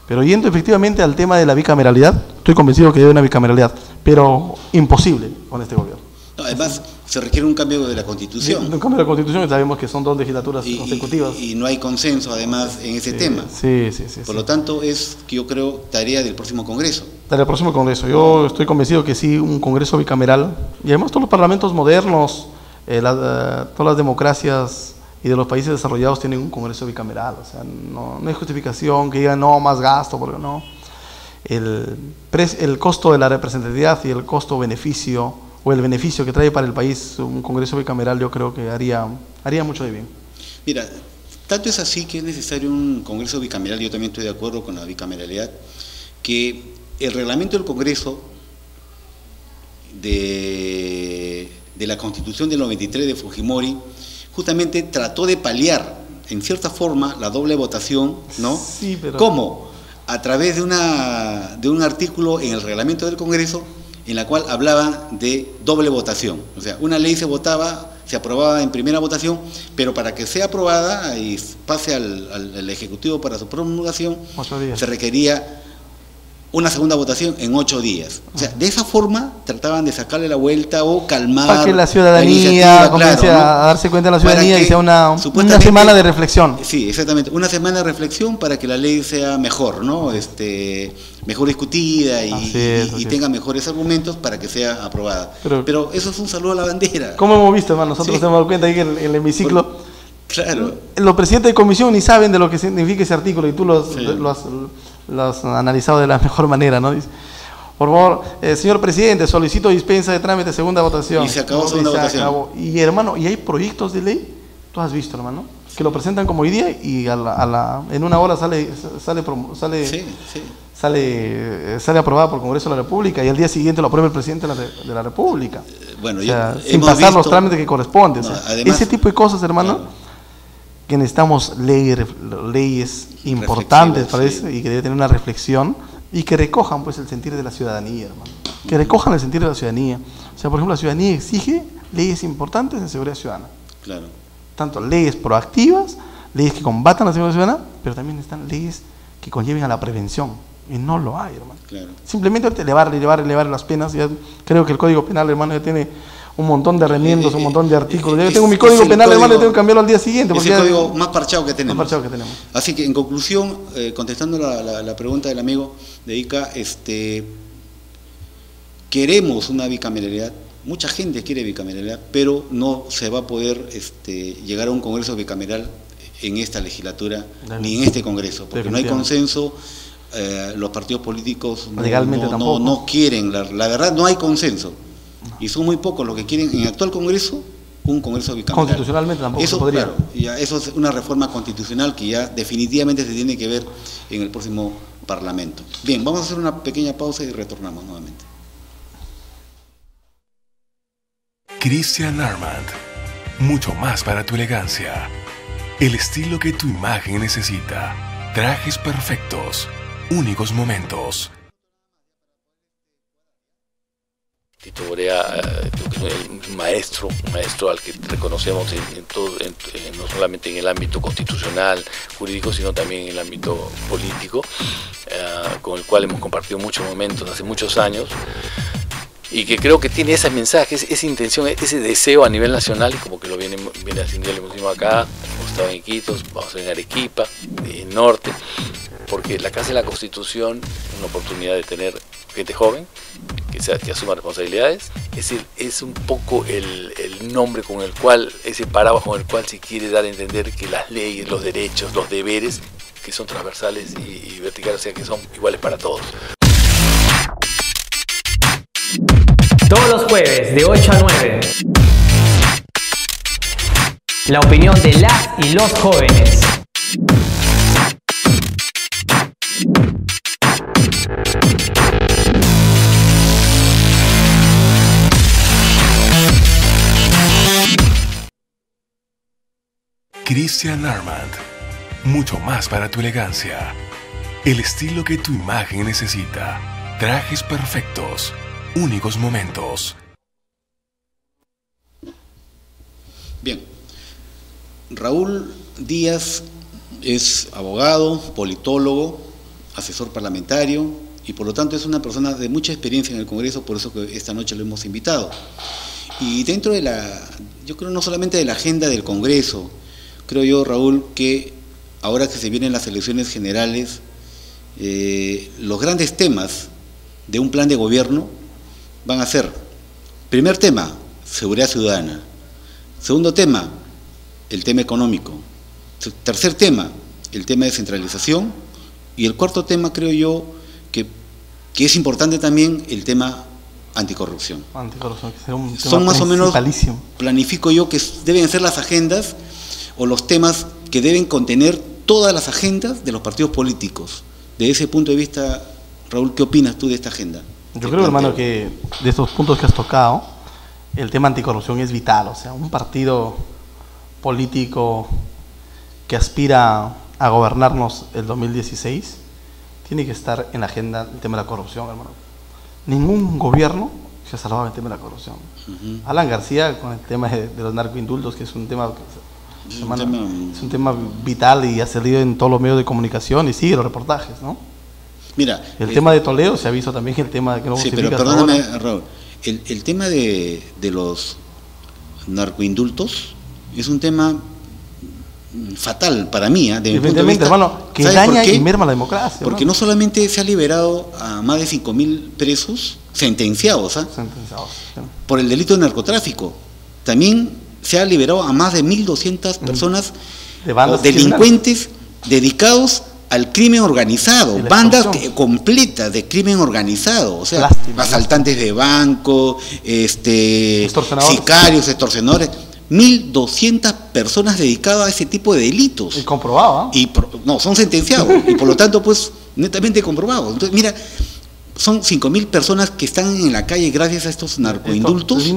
[SPEAKER 4] Pero yendo efectivamente al tema de la bicameralidad, estoy convencido que debe haber una bicameralidad, pero imposible con este gobierno.
[SPEAKER 3] No, además, se requiere un cambio de la Constitución.
[SPEAKER 4] Un cambio de la Constitución, y sabemos que son 2 legislaturas consecutivas.
[SPEAKER 3] Y no hay consenso, además, en ese tema.
[SPEAKER 4] Sí.
[SPEAKER 3] Por lo tanto, es, yo creo, tarea del próximo Congreso.
[SPEAKER 4] Del próximo Congreso. Yo estoy convencido que sí, un Congreso bicameral, y además todos los parlamentos modernos, todas las democracias y de los países desarrollados tienen un Congreso bicameral. O sea, no hay justificación que digan, no, más gasto, porque no. El costo de la representatividad y el costo-beneficio, o el beneficio que trae para el país un Congreso bicameral, yo creo que haría mucho de bien.
[SPEAKER 3] Mira, tanto es así que es necesario un Congreso bicameral, yo también estoy de acuerdo con la bicameralidad, que el reglamento del Congreso de la Constitución del 93 de Fujimori justamente trató de paliar, en cierta forma, la doble votación, ¿no?
[SPEAKER 4] Sí, pero...
[SPEAKER 3] ¿Cómo? A través de un artículo en el reglamento del Congreso en la cual hablaba de doble votación. O sea, una ley se aprobaba en primera votación, pero para que sea aprobada y pase al Ejecutivo para su promulgación, se requería una segunda votación en 8 días. O sea, de esa forma trataban de sacarle la vuelta o calmar
[SPEAKER 4] para que la ciudadanía comience a darse cuenta de la ciudadanía y sea una semana de reflexión.
[SPEAKER 3] Sí, exactamente, una semana de reflexión para que la ley sea mejor, ¿no? Mejor discutida y tenga mejores argumentos para que sea aprobada. Pero eso es un saludo a la bandera.
[SPEAKER 4] ¿Cómo hemos visto, hermano? Nosotros hemos dado cuenta ahí que en el hemiciclo,
[SPEAKER 3] claro,
[SPEAKER 4] los presidentes de comisión ni saben de lo que significa ese artículo, y tú lo has analizado de la mejor manera, ¿no? Dice, por favor, señor presidente, solicito dispensa de trámite, segunda votación.
[SPEAKER 3] Y se acabó segunda votación.
[SPEAKER 4] Y hermano, y hay proyectos de ley, tú has visto, hermano, que lo presentan como hoy día y en una hora sale aprobada por el Congreso de la República, y al día siguiente lo aprueba el presidente de la República.
[SPEAKER 3] Bueno,
[SPEAKER 4] o sea, sin pasar los trámites que corresponden. Además, ese tipo de cosas, hermano, que necesitamos leyes importantes para eso, y que debe tener una reflexión y que recojan pues el sentir de la ciudadanía, hermano. Que recojan el sentir de la ciudadanía. O sea, por ejemplo, la ciudadanía exige leyes importantes en seguridad ciudadana.
[SPEAKER 3] Claro.
[SPEAKER 4] Tanto leyes proactivas, leyes que combatan la seguridad ciudadana, pero también están leyes que conlleven a la prevención. Y no lo hay, hermano. Claro. Simplemente elevar las penas. Ya creo que el Código Penal, hermano, ya tiene un montón de remiendos, un montón de artículos. Yo tengo mi Código Penal, hermano, y tengo que cambiarlo al día siguiente.
[SPEAKER 3] Es el código más parchado que tenemos.
[SPEAKER 4] Más parchado que tenemos.
[SPEAKER 3] Así que, en conclusión, contestando la pregunta del amigo de Ica, queremos una bicameralidad. Mucha gente quiere bicameralidad, pero no se va a poder llegar a un Congreso bicameral en esta legislatura, ni en este Congreso, porque no hay consenso. Los partidos políticos no quieren, la verdad no hay consenso, y son muy pocos los que quieren en el actual Congreso un Congreso bicameral.
[SPEAKER 4] Constitucionalmente tampoco
[SPEAKER 3] eso,
[SPEAKER 4] se podría.
[SPEAKER 3] Claro, eso es una reforma constitucional que ya definitivamente se tiene que ver en el próximo Parlamento. Bien, vamos a hacer una pequeña pausa y retornamos nuevamente.
[SPEAKER 2] Christian Armand, mucho más para tu elegancia. El estilo que tu imagen necesita. Trajes perfectos, únicos momentos.
[SPEAKER 10] Tito Borea, un maestro al que reconocemos no solamente en el ámbito constitucional, jurídico, sino también en el ámbito político, con el cual hemos compartido muchos momentos hace muchos años, y que creo que tiene ese mensaje, esa intención, ese deseo a nivel nacional, y como que lo viene haciendo, lo hicimos acá, hemos estado en Iquitos, vamos a estar en Arequipa, en Norte, porque la Casa de la Constitución es una oportunidad de tener gente joven, que asuma responsabilidades. Es un poco el nombre con el cual, ese paraguas con el cual se quiere dar a entender que las leyes, los derechos, los deberes, que son transversales y verticales, o sea, que son iguales para todos.
[SPEAKER 5] Todos los jueves de 8 a 9. La opinión de las y los jóvenes.
[SPEAKER 2] Christian Armand, mucho más para tu elegancia. El estilo que tu imagen necesita. Trajes perfectos, únicos momentos.
[SPEAKER 3] Bien, Raúl Díaz es abogado, politólogo, asesor parlamentario, y por lo tanto es una persona de mucha experiencia en el Congreso, por eso que esta noche lo hemos invitado. Y dentro de yo creo no solamente de la agenda del Congreso, creo yo, Raúl, que ahora que se vienen las elecciones generales, los grandes temas de un plan de gobierno van a ser, primer tema, seguridad ciudadana; segundo tema, el tema económico; tercer tema, el tema de descentralización; y el cuarto tema, creo yo, que es importante también, el tema anticorrupción.
[SPEAKER 4] Anticorrupción, que será un tema
[SPEAKER 3] son más o menos,
[SPEAKER 4] planifico
[SPEAKER 3] yo, que deben ser las agendas o los temas que deben contener todas las agendas de los partidos políticos. De ese punto de vista, Raúl, ¿qué opinas tú de esta agenda?
[SPEAKER 4] Yo creo, hermano, que de estos puntos que has tocado, el tema anticorrupción es vital. O sea, un partido político que aspira a gobernarnos el 2016 tiene que estar en la agenda el tema de la corrupción, hermano. Ningún gobierno se ha salvado el tema de la corrupción. Alan García con el tema de los narcoindultos, que es un tema... Es un tema vital y ha salido en todos los medios de comunicación y sigue los reportajes, ¿no?
[SPEAKER 3] Mira,
[SPEAKER 4] el tema de Toledo se ha visto también, el tema de que no
[SPEAKER 3] justifica. Sí, pero perdóname, Raúl, el tema de los narcoindultos es un tema fatal para mí, de mi punto de vista,
[SPEAKER 4] hermano, que daña y merma la democracia.
[SPEAKER 3] Porque no solamente se ha liberado a más de 5.000 presos sentenciados, sí, por el delito de narcotráfico, también se ha liberado a más de 1.200 personas o delincuentes dedicados al crimen organizado, bandas completas de crimen organizado, o sea, asaltantes de banco, sicarios, extorsionadores, 1.200 personas dedicadas a ese tipo de delitos.
[SPEAKER 4] Y comprobado,
[SPEAKER 3] no, son sentenciados, y por lo tanto, pues, netamente comprobados. Entonces, mira, son 5.000 personas que están en la calle gracias a estos narcoindultos,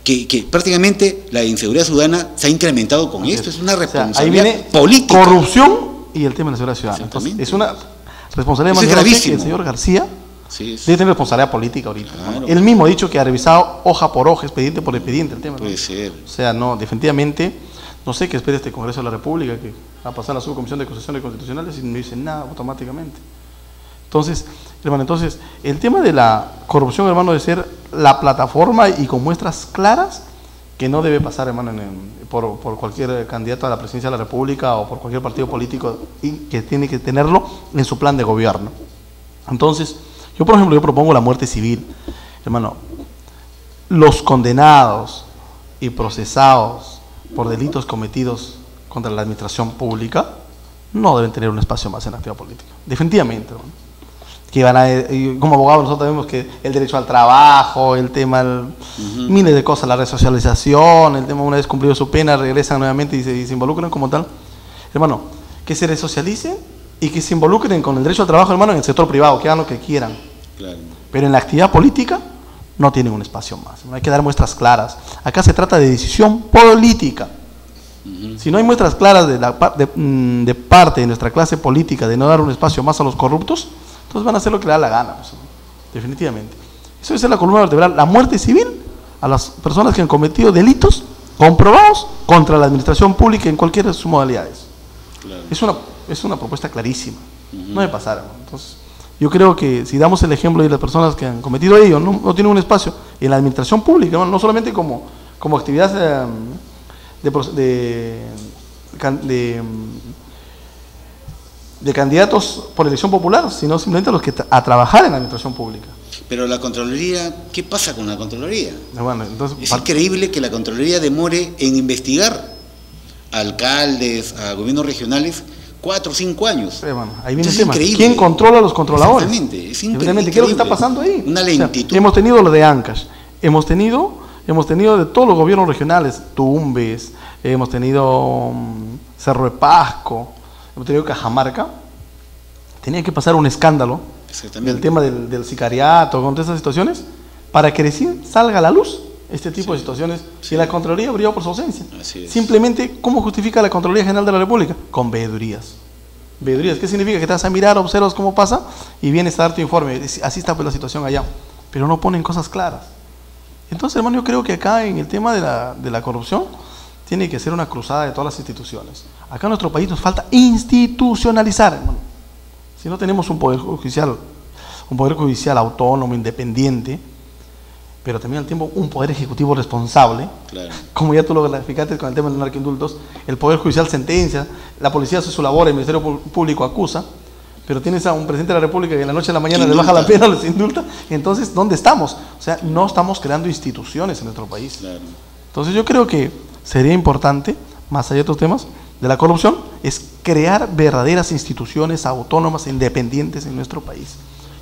[SPEAKER 3] que prácticamente la inseguridad ciudadana se ha incrementado con esto. Es una responsabilidad política.
[SPEAKER 4] Corrupción y el tema de la seguridad ciudadana. Entonces, es una responsabilidad más grave que el señor García debe tener responsabilidad política ahorita. Claro. Él mismo ha dicho que ha revisado hoja por hoja, expediente por expediente el tema.
[SPEAKER 3] Puede ser.
[SPEAKER 4] O sea, no, definitivamente, no sé qué espera este Congreso de la República, que va a pasar a la subcomisión de acusaciones constitucionales y no dicen nada automáticamente. Entonces, hermano, el tema de la corrupción, hermano, debe ser la plataforma y con muestras claras que no debe pasar, hermano, por cualquier candidato a la presidencia de la República o por cualquier partido político, y que tiene que tenerlo en su plan de gobierno. Entonces, yo, por ejemplo, propongo la muerte civil. Hermano, los condenados y procesados por delitos cometidos contra la administración pública no deben tener un espacio más en la actividad política. Definitivamente, hermano. Que van a, como abogados nosotros vemos que el derecho al trabajo, el tema, miles de cosas, la resocialización, el tema una vez cumplido su pena, regresan nuevamente y se involucran como tal. Hermano, que se resocialicen y que se involucren con el derecho al trabajo, hermano, en el sector privado, que hagan lo que quieran. Claro. Pero en la actividad política no tienen un espacio más. Hay que dar muestras claras. Acá se trata de decisión política. Si no hay muestras claras de parte de nuestra clase política de no dar un espacio más a los corruptos, entonces van a hacer lo que le da la gana, pues, definitivamente. Eso es la columna vertebral, la muerte civil a las personas que han cometido delitos comprobados contra la administración pública en cualquiera de sus modalidades. Claro. Es una propuesta clarísima, no debe pasar, hermano. Entonces, yo creo que si damos el ejemplo de las personas que han cometido ello, no tienen un espacio en la administración pública, hermano, no solamente como actividad de candidatos por elección popular, sino simplemente los que a trabajar en la administración pública.
[SPEAKER 3] Pero la Contraloría, ¿qué pasa con la Contraloría?
[SPEAKER 4] Bueno, entonces,
[SPEAKER 3] es increíble que la Contraloría demore en investigar a alcaldes, a gobiernos regionales, 4 o 5 años.
[SPEAKER 4] Bueno, ahí viene el tema. ¿Quién controla a los controladores?
[SPEAKER 3] Exactamente, es
[SPEAKER 4] increíble. ¿Qué es lo que está pasando ahí?
[SPEAKER 3] Una lentitud.
[SPEAKER 4] O sea, hemos tenido lo de Ancash, hemos tenido de todos los gobiernos regionales, Tumbes, hemos tenido Cerro de Pasco, hemos tenido Cajamarca. Tenía que pasar un escándalo del tema del sicariato, con todas esas situaciones, para que recién salga a la luz este tipo de situaciones, y la Contraloría brilló por su ausencia. Simplemente, ¿cómo justifica la Contraloría General de la República? Con veedurías. Veedurías, ¿qué significa? Que te vas a mirar, observas cómo pasa y vienes a dar tu informe. Así está pues la situación allá, pero no ponen cosas claras. Entonces, hermano, yo creo que acá en el tema de la corrupción tiene que ser una cruzada de todas las instituciones. Acá en nuestro país nos falta institucionalizar, hermano. Si no tenemos un poder judicial autónomo, independiente, pero también al tiempo un poder ejecutivo responsable, claro, como ya tú lo graficaste con el tema de los narcoindultos, el poder judicial sentencia, la policía hace su labor, el Ministerio Público acusa, pero tienes a un presidente de la República que en la noche a la mañana le baja la pena, les indulta. Entonces, ¿dónde estamos? O sea, no estamos creando instituciones en nuestro país. Claro. Entonces yo creo que sería importante, más allá de otros temas, de la corrupción, es crear verdaderas instituciones autónomas e independientes en nuestro país.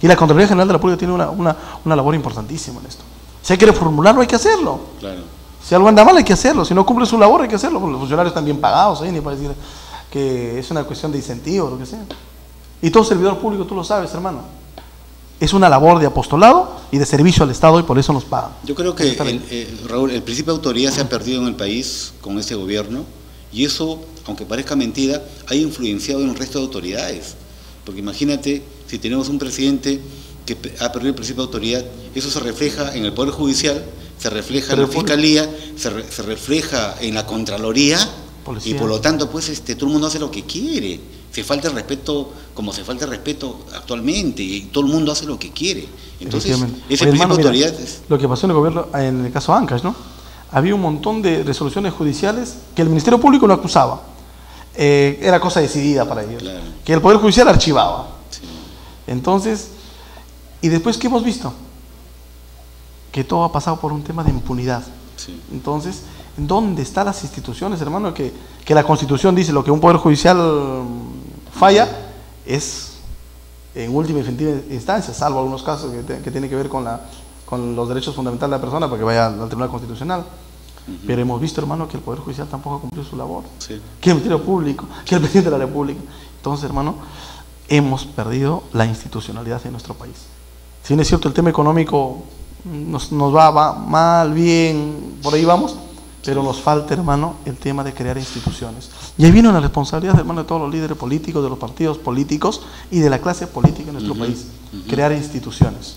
[SPEAKER 4] Y la Contraloría General de la República tiene una labor importantísima en esto. Si hay que reformularlo, hay que hacerlo. Claro. Si algo anda mal, hay que hacerlo. Si no cumple su labor, hay que hacerlo. Porque los funcionarios están bien pagados, ni para decir que es una cuestión de incentivo, lo que sea. Y todo servidor público, tú lo sabes, hermano, es una labor de apostolado y de servicio al Estado, y por eso nos pagan.
[SPEAKER 3] Yo creo que, Raúl, el principio de autoridad se ha perdido en el país con este gobierno, y eso, aunque parezca mentira, ha influenciado en el resto de autoridades. Porque imagínate, si tenemos un presidente que ha perdido el principio de autoridad, eso se refleja en el Poder Judicial, se refleja en la Fiscalía, se refleja en la Contraloría, Policía. Y por lo tanto, pues todo el mundo hace lo que quiere. Se falta el respeto, como se falta el respeto actualmente, y todo el mundo hace lo que quiere. Entonces, ese principio de autoridad es...
[SPEAKER 4] Lo que pasó en el gobierno, en el caso Ancash, ¿no? Había un montón de resoluciones judiciales que el Ministerio Público no acusaba. Era cosa decidida para ellos. Claro. Que el Poder Judicial archivaba. Sí. Entonces, ¿y después qué hemos visto? Que todo ha pasado por un tema de impunidad. Sí. Entonces, ¿dónde están las instituciones, hermano? Que la Constitución dice lo que un Poder Judicial falla es en última y definitiva instancia, salvo algunos casos que tienen que ver con los derechos fundamentales de la persona, para que vaya al Tribunal Constitucional. Pero hemos visto, hermano, que el Poder Judicial tampoco ha cumplido su labor. Sí. Que el Ministerio Público, que el Presidente de la República. Entonces, hermano, hemos perdido la institucionalidad en nuestro país. Si bien es cierto, el tema económico nos va mal, bien, por ahí vamos, pero nos falta, hermano, el tema de crear instituciones. Y ahí viene una responsabilidad, hermano, de todos los líderes políticos, de los partidos políticos y de la clase política en nuestro país, crear instituciones.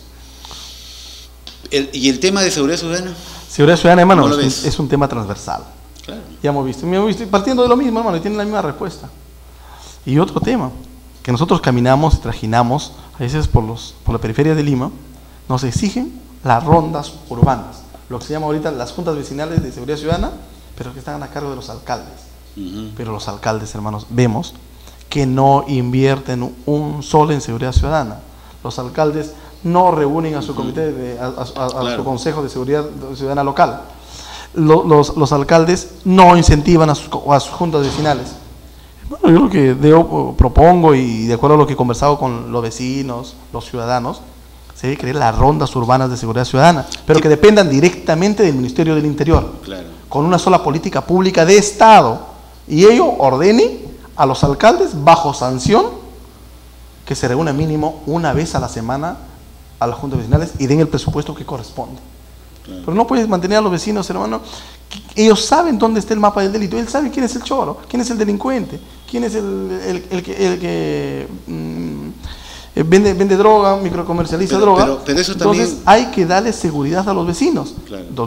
[SPEAKER 3] ¿Y el tema de seguridad ciudadana?
[SPEAKER 4] Seguridad ciudadana, hermano, es un tema transversal.
[SPEAKER 3] Claro.
[SPEAKER 4] Ya hemos visto, partiendo de lo mismo, hermano, y tiene la misma respuesta. Y otro tema, que nosotros caminamos, trajinamos, a veces por la periferia de Lima, nos exigen las rondas urbanas, lo que se llama ahorita las juntas vecinales de seguridad ciudadana, pero que están a cargo de los alcaldes. Pero los alcaldes, hermanos, vemos que no invierten un sol en seguridad ciudadana. Los alcaldes no reúnen a su comité, a su consejo de seguridad ciudadana local. Los alcaldes no incentivan a sus juntas vecinales. Bueno, yo lo que propongo, y de acuerdo a lo que he conversado con los vecinos, los ciudadanos, se debe crear las rondas urbanas de seguridad ciudadana, pero que dependan directamente del Ministerio del Interior, con una sola política pública de Estado, y ello ordene a los alcaldes bajo sanción que se reúna mínimo una vez a la semana a las juntas vecinales y den el presupuesto que corresponde. Pero no puedes mantener a los vecinos, hermano. Ellos saben dónde está el mapa del delito. Él sabe quién es el choro, quién es el delincuente, quién es el que vende droga, microcomercializa droga.
[SPEAKER 3] Pero eso
[SPEAKER 4] entonces
[SPEAKER 3] también...
[SPEAKER 4] hay que darle seguridad a los vecinos.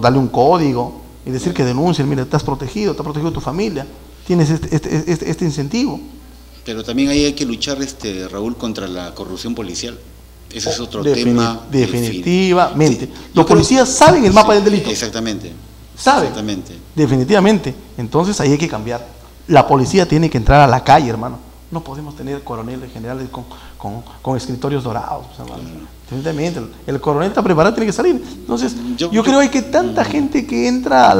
[SPEAKER 4] Darle un código y decir que denuncien. Mira, estás protegido tu familia. Tienes este incentivo.
[SPEAKER 3] Pero también ahí hay que luchar, Raúl, contra la corrupción policial. Ese es otro tema.
[SPEAKER 4] Definitivamente. Los policías saben el mapa del delito.
[SPEAKER 3] Exactamente.
[SPEAKER 4] ¿Saben?
[SPEAKER 3] Exactamente.
[SPEAKER 4] Definitivamente. Entonces ahí hay que cambiar. La policía tiene que entrar a la calle, hermano. No podemos tener coroneles, generales con escritorios dorados, hermano. Definitivamente. El coronel está preparado, tiene que salir. Entonces, yo creo que tanta gente que entra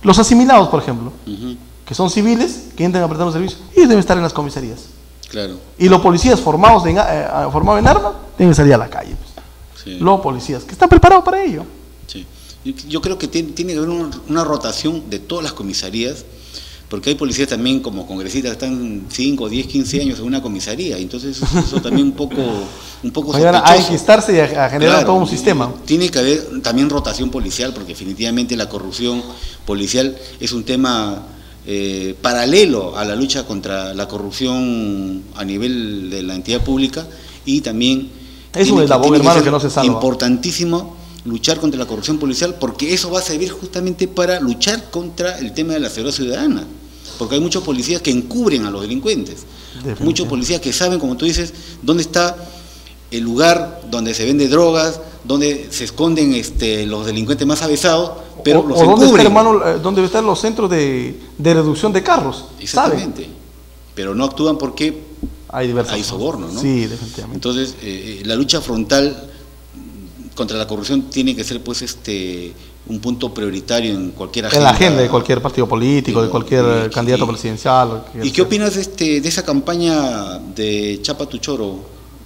[SPEAKER 4] los asimilados, por ejemplo, que son civiles, que entran a prestar los servicios, ellos deben estar en las comisarías.
[SPEAKER 3] Claro.
[SPEAKER 4] Y los policías formados en armas deben salir a la calle. Los policías que están preparados para ello.
[SPEAKER 3] Sí. Yo creo que tiene que haber una rotación de todas las comisarías, porque hay policías también como congresistas que están 5, 10, 15 años en una comisaría, entonces eso también un poco sospechoso.
[SPEAKER 4] Hay que estarse y a generar todo un sistema.
[SPEAKER 3] Tiene que haber también rotación policial, porque definitivamente la corrupción policial es un tema paralelo a la lucha contra la corrupción a nivel de la entidad pública, y también
[SPEAKER 4] es un eslabón, hermano, que no se salva.
[SPEAKER 3] Importantísimo luchar contra la corrupción policial, porque eso va a servir justamente para luchar contra el tema de la seguridad ciudadana, porque hay muchos policías que encubren a los delincuentes, muchos policías que saben, como tú dices, dónde está el lugar donde se vende drogas, donde se esconden los delincuentes más avesados, pero los encubren.
[SPEAKER 4] ¿Dónde está, hermano, dónde están los centros de reducción de carros?
[SPEAKER 3] Exactamente. ¿Saben? Pero no actúan porque hay soborno, ¿no?
[SPEAKER 4] Sí, definitivamente.
[SPEAKER 3] Entonces, la lucha frontal contra la corrupción tiene que ser, pues, un punto prioritario en cualquier agenda.
[SPEAKER 4] En la agenda de cualquier partido político, de cualquier candidato presidencial.
[SPEAKER 3] ¿Y qué opinas de esa campaña de Chapa tu Choro,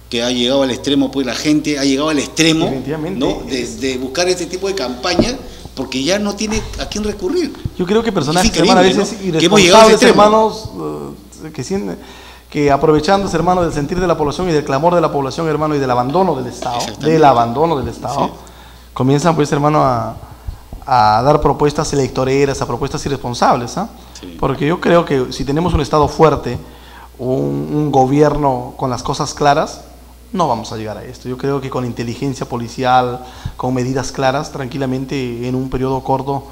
[SPEAKER 3] que ha llegado al extremo? Pues la gente ha llegado al extremo, ¿no? De buscar este tipo de campañas, porque ya no tiene a quién recurrir.
[SPEAKER 4] Yo creo que personajes, hermano, a veces
[SPEAKER 3] ¿no?
[SPEAKER 4] irresponsables, hermanos, que aprovechándose, hermano, del sentir de la población y del clamor de la población, hermano, y del abandono del Estado, sí, comienzan, pues, hermano, a dar propuestas electoreras, a propuestas irresponsables, sí. Porque yo creo que si tenemos un Estado fuerte, un gobierno con las cosas claras, no vamos a llegar a esto. Yo creo que con inteligencia policial, con medidas claras, tranquilamente en un periodo corto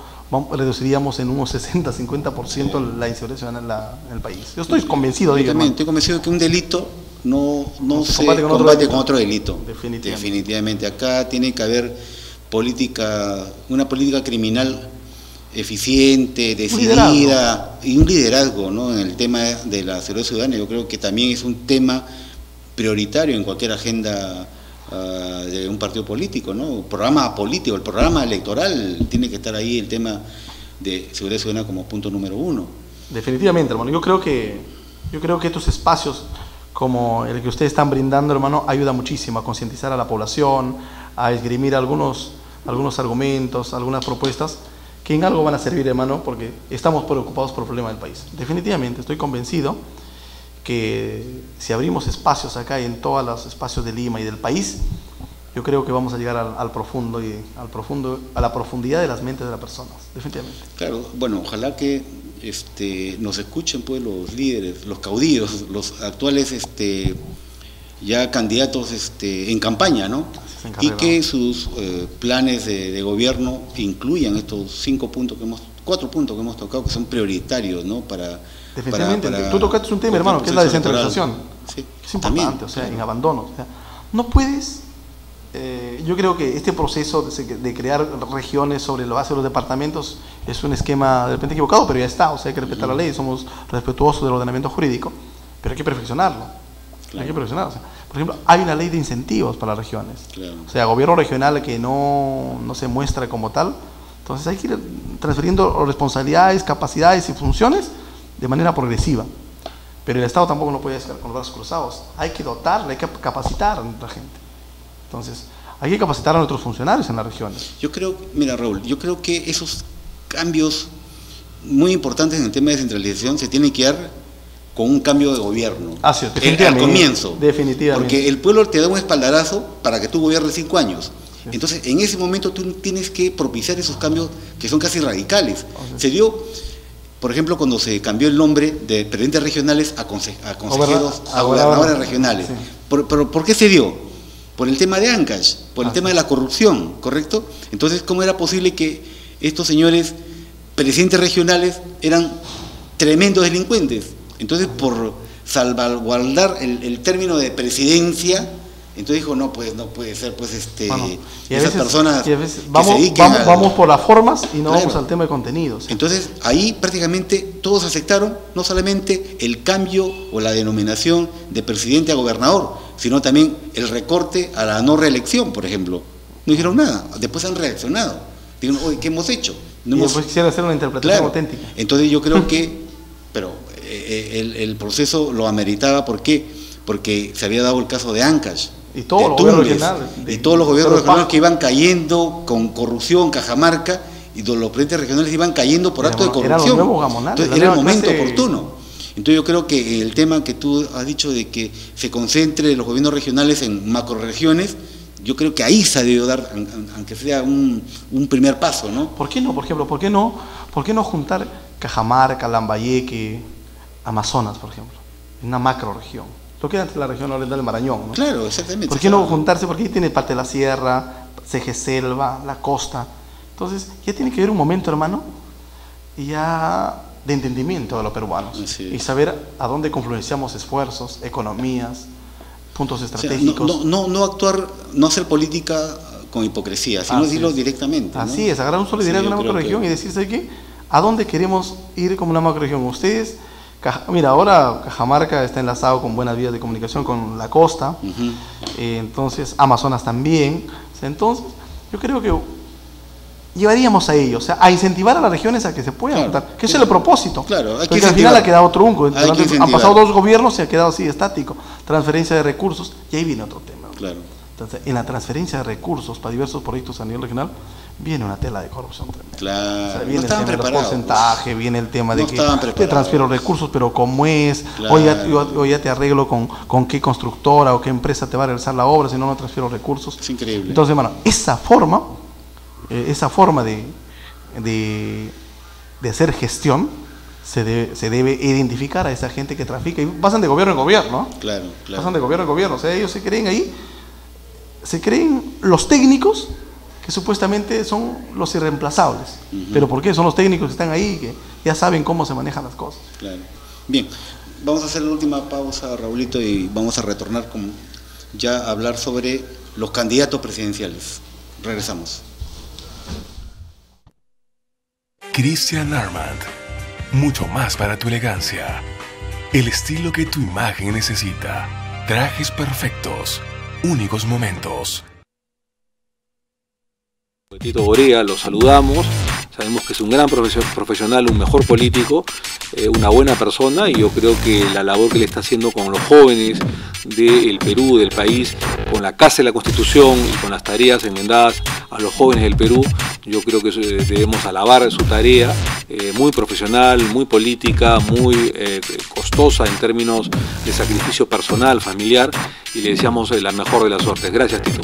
[SPEAKER 4] reduciríamos en unos 60-50% la inseguridad ciudadana en el país. Yo estoy convencido de ello.
[SPEAKER 3] Estoy convencido de que un delito no se combate con otro delito. Definitivamente. Acá tiene que haber una política criminal eficiente, decidida, y un liderazgo, ¿no? En el tema de la seguridad ciudadana. Yo creo que también es un tema prioritario en cualquier agenda de un partido político, ¿no? Programa político, el programa electoral, tiene que estar ahí el tema de seguridad ciudadana como punto número 1.
[SPEAKER 4] Definitivamente, hermano. Yo creo que estos espacios como el que ustedes están brindando, hermano, ayuda muchísimo a concientizar a la población, a esgrimir algunos argumentos, algunas propuestas que en algo van a servir, hermano, porque estamos preocupados por el problema del país. Definitivamente, estoy convencido que si abrimos espacios acá en todos los espacios de Lima y del país, yo creo que vamos a llegar al profundo a la profundidad de las mentes de las personas, definitivamente.
[SPEAKER 3] Claro, bueno, ojalá que nos escuchen pues los líderes, los caudillos, los actuales ya candidatos en campaña, ¿no? Y que sus planes de gobierno incluyan estos 4 puntos que hemos tocado, que son prioritarios, ¿no?
[SPEAKER 4] Definitivamente, tú tocaste un tema, hermano, que es la descentralización.
[SPEAKER 3] Sí,
[SPEAKER 4] es importante,
[SPEAKER 3] también,
[SPEAKER 4] o sea, en abandono. O sea, no puedes, yo creo que este proceso de crear regiones sobre la base de los departamentos es un esquema de repente equivocado, pero ya está, o sea, hay que respetar la ley, somos respetuosos del ordenamiento jurídico, pero hay que perfeccionarlo. Claro. Hay que perfeccionarlo. O sea, por ejemplo, hay una ley de incentivos para las regiones. Claro. O sea, gobierno regional que no se muestra como tal, entonces hay que ir transfiriendo responsabilidades, capacidades y funciones de manera progresiva. Pero el Estado tampoco no puede estar con los brazos cruzados. Hay que dotarle, hay que capacitar a nuestra gente. Entonces, hay que capacitar a nuestros funcionarios en las regiones.
[SPEAKER 3] Yo creo, mira Raúl, yo creo que esos cambios muy importantes en el tema de descentralización se tienen que dar con un cambio de gobierno.
[SPEAKER 4] Sí, definitivamente.
[SPEAKER 3] Al comienzo.
[SPEAKER 4] Definitivamente.
[SPEAKER 3] Porque el pueblo te da un espaldarazo para que tú gobiernes 5 años. Sí. Entonces, en ese momento tú tienes que propiciar esos cambios que son casi radicales. Se dio, por ejemplo, cuando se cambió el nombre de presidentes regionales a consejeros, a gobernadores regionales. Sí. ¿Por qué se dio? Por el tema de Ancash, por el tema de la corrupción, ¿correcto? Entonces, ¿cómo era posible que estos señores presidentes regionales eran tremendos delincuentes? Entonces, por salvaguardar el término de presidencia, entonces dijo, no, pues no puede ser, pues esas personas
[SPEAKER 4] vamos por las formas y no vamos al tema de contenidos.
[SPEAKER 3] Entonces, ahí prácticamente todos aceptaron no solamente el cambio o la denominación de presidente a gobernador, sino también el recorte a la no reelección, por ejemplo. No dijeron nada, después han reaccionado. Dijeron, oye, ¿qué hemos hecho?
[SPEAKER 4] No después quisiera hacer una interpretación auténtica.
[SPEAKER 3] Entonces yo creo que, pero el proceso lo ameritaba, ¿por qué? Porque se había dado el caso de Ancash,
[SPEAKER 4] y todos los gobiernos regionales,
[SPEAKER 3] y todos los gobiernos regionales que iban cayendo con corrupción, Cajamarca, y los presidentes regionales iban cayendo por actos de corrupción. Entonces, era el momento oportuno. Entonces yo creo que el tema que tú has dicho de que se concentre los gobiernos regionales en macroregiones, yo creo que ahí se ha debido dar, aunque sea un primer paso, ¿no?
[SPEAKER 4] ¿Por qué no? Por ejemplo, ¿por qué no juntar Cajamarca, Lambayeque, Amazonas, por ejemplo, en una macroregión? Lo que antes la región oriental del Marañón, ¿no?
[SPEAKER 3] Claro, exactamente.
[SPEAKER 4] ¿Por qué no juntarse? Porque ahí tiene parte de la sierra, Ceje Selva, la costa. Entonces, ya tiene que haber un momento, hermano, y ya de entendimiento de los peruanos. Y saber a dónde confluenciamos esfuerzos, economías, puntos estratégicos.
[SPEAKER 3] O sea, no actuar, no hacer política con hipocresía, sino decirlo directamente, ¿no?
[SPEAKER 4] Así es, agarrar un solo idea de una macroregión y decirse que a dónde queremos ir como una macroregión. Ustedes, mira, ahora Cajamarca está enlazado con buenas vías de comunicación con la costa, entonces Amazonas también. O sea, entonces, yo creo que llevaríamos a ellos, o sea, a incentivar a las regiones a que se puedan juntar, que ese es el propósito.
[SPEAKER 3] Claro,
[SPEAKER 4] porque al final ha quedado trunco. Han pasado 2 gobiernos y ha quedado así estático. Transferencia de recursos, y ahí viene otro tema.
[SPEAKER 3] Claro.
[SPEAKER 4] Entonces, en la transferencia de recursos para diversos proyectos a nivel regional, viene una tela de corrupción tremenda.
[SPEAKER 3] Claro.
[SPEAKER 4] O sea, viene el tema de los porcentajes, viene el tema de que te transfiero recursos, pero ¿cómo es? Claro. Hoy ya te arreglo con qué constructora o qué empresa te va a realizar la obra, si no transfiero recursos.
[SPEAKER 3] Es increíble.
[SPEAKER 4] Entonces, hermano, esa forma de hacer gestión se debe identificar a esa gente que trafica y pasan de gobierno en gobierno.
[SPEAKER 3] Claro.
[SPEAKER 4] Pasan de gobierno en gobierno, o sea, ellos se creen ahí, se creen los técnicos que supuestamente son los irreemplazables. ¿Pero por qué? Son los técnicos que están ahí, que ya saben cómo se manejan las cosas.
[SPEAKER 3] Claro. Bien, vamos a hacer la última pausa, Raulito, y vamos a retornar ya a hablar sobre los candidatos presidenciales. Regresamos.
[SPEAKER 2] Christian Armand, mucho más para tu elegancia. El estilo que tu imagen necesita. Trajes perfectos, únicos momentos.
[SPEAKER 1] Tito Borea, lo saludamos, sabemos que es un gran profesional, un mejor político, una buena persona, y yo creo que la labor que le está haciendo con los jóvenes del Perú, del país, con la Casa de la Constitución y con las tareas enmendadas a los jóvenes del Perú, yo creo que debemos alabar su tarea, muy profesional, muy política, muy costosa en términos de sacrificio personal, familiar, y le deseamos la mejor de las suertes. Gracias, Tito.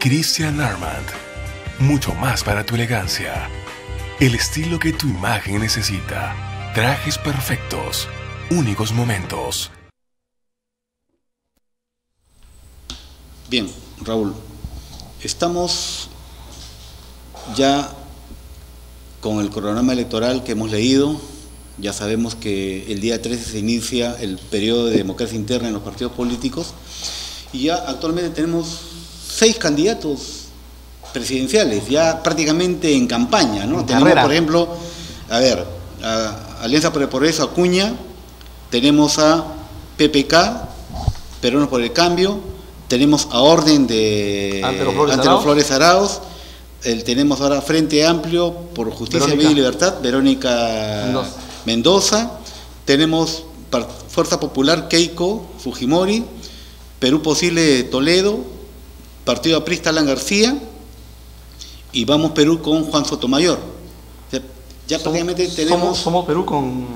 [SPEAKER 2] Christian Armand. Mucho más para tu elegancia. El estilo que tu imagen necesita. Trajes perfectos. Únicos momentos.
[SPEAKER 3] Bien, Raúl. Estamos ya con el cronograma electoral que hemos leído. Ya sabemos que el día 13 se inicia el periodo de democracia interna en los partidos políticos y ya actualmente tenemos 6 candidatos presidenciales, ya prácticamente en campaña, ¿no? Tenemos, por ejemplo, a Alianza por el Progreso, Acuña, tenemos a PPK, Peruanos por el Cambio, tenemos a Orden de Antero Flores Arauz, tenemos ahora Frente Amplio por Justicia, Vida y Libertad, Verónica Mendoza, tenemos Fuerza Popular, Keiko Fujimori, Perú Posible, Toledo, Partido Aprista, Alan García, y Vamos Perú con Juan Sotomayor. O sea, ya prácticamente tenemos...
[SPEAKER 4] Somos Perú con...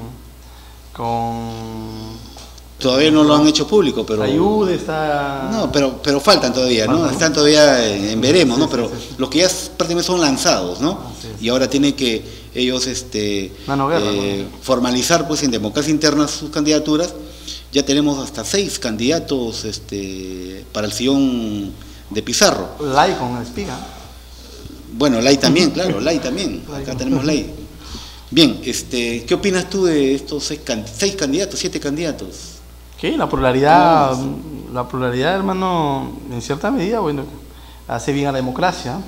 [SPEAKER 3] Todavía no lo han hecho público, pero...
[SPEAKER 4] Ayuda está...
[SPEAKER 3] No, pero faltan todavía, ¿no? Están todavía en veremos, ¿no? Pero los que ya prácticamente son lanzados, ¿no? Y ahora tienen que ellos formalizar, pues, en democracia interna sus candidaturas. Ya tenemos hasta 6 candidatos para el sillón de Pizarro.
[SPEAKER 4] Lai con Espiga.
[SPEAKER 3] Bueno, Lai también, claro, Lai también. Acá tenemos Lai. Bien, ¿qué opinas tú de estos 6 candidatos, 7 candidatos?
[SPEAKER 4] Que la pluralidad, hermano, en cierta medida, bueno, hace bien a la democracia.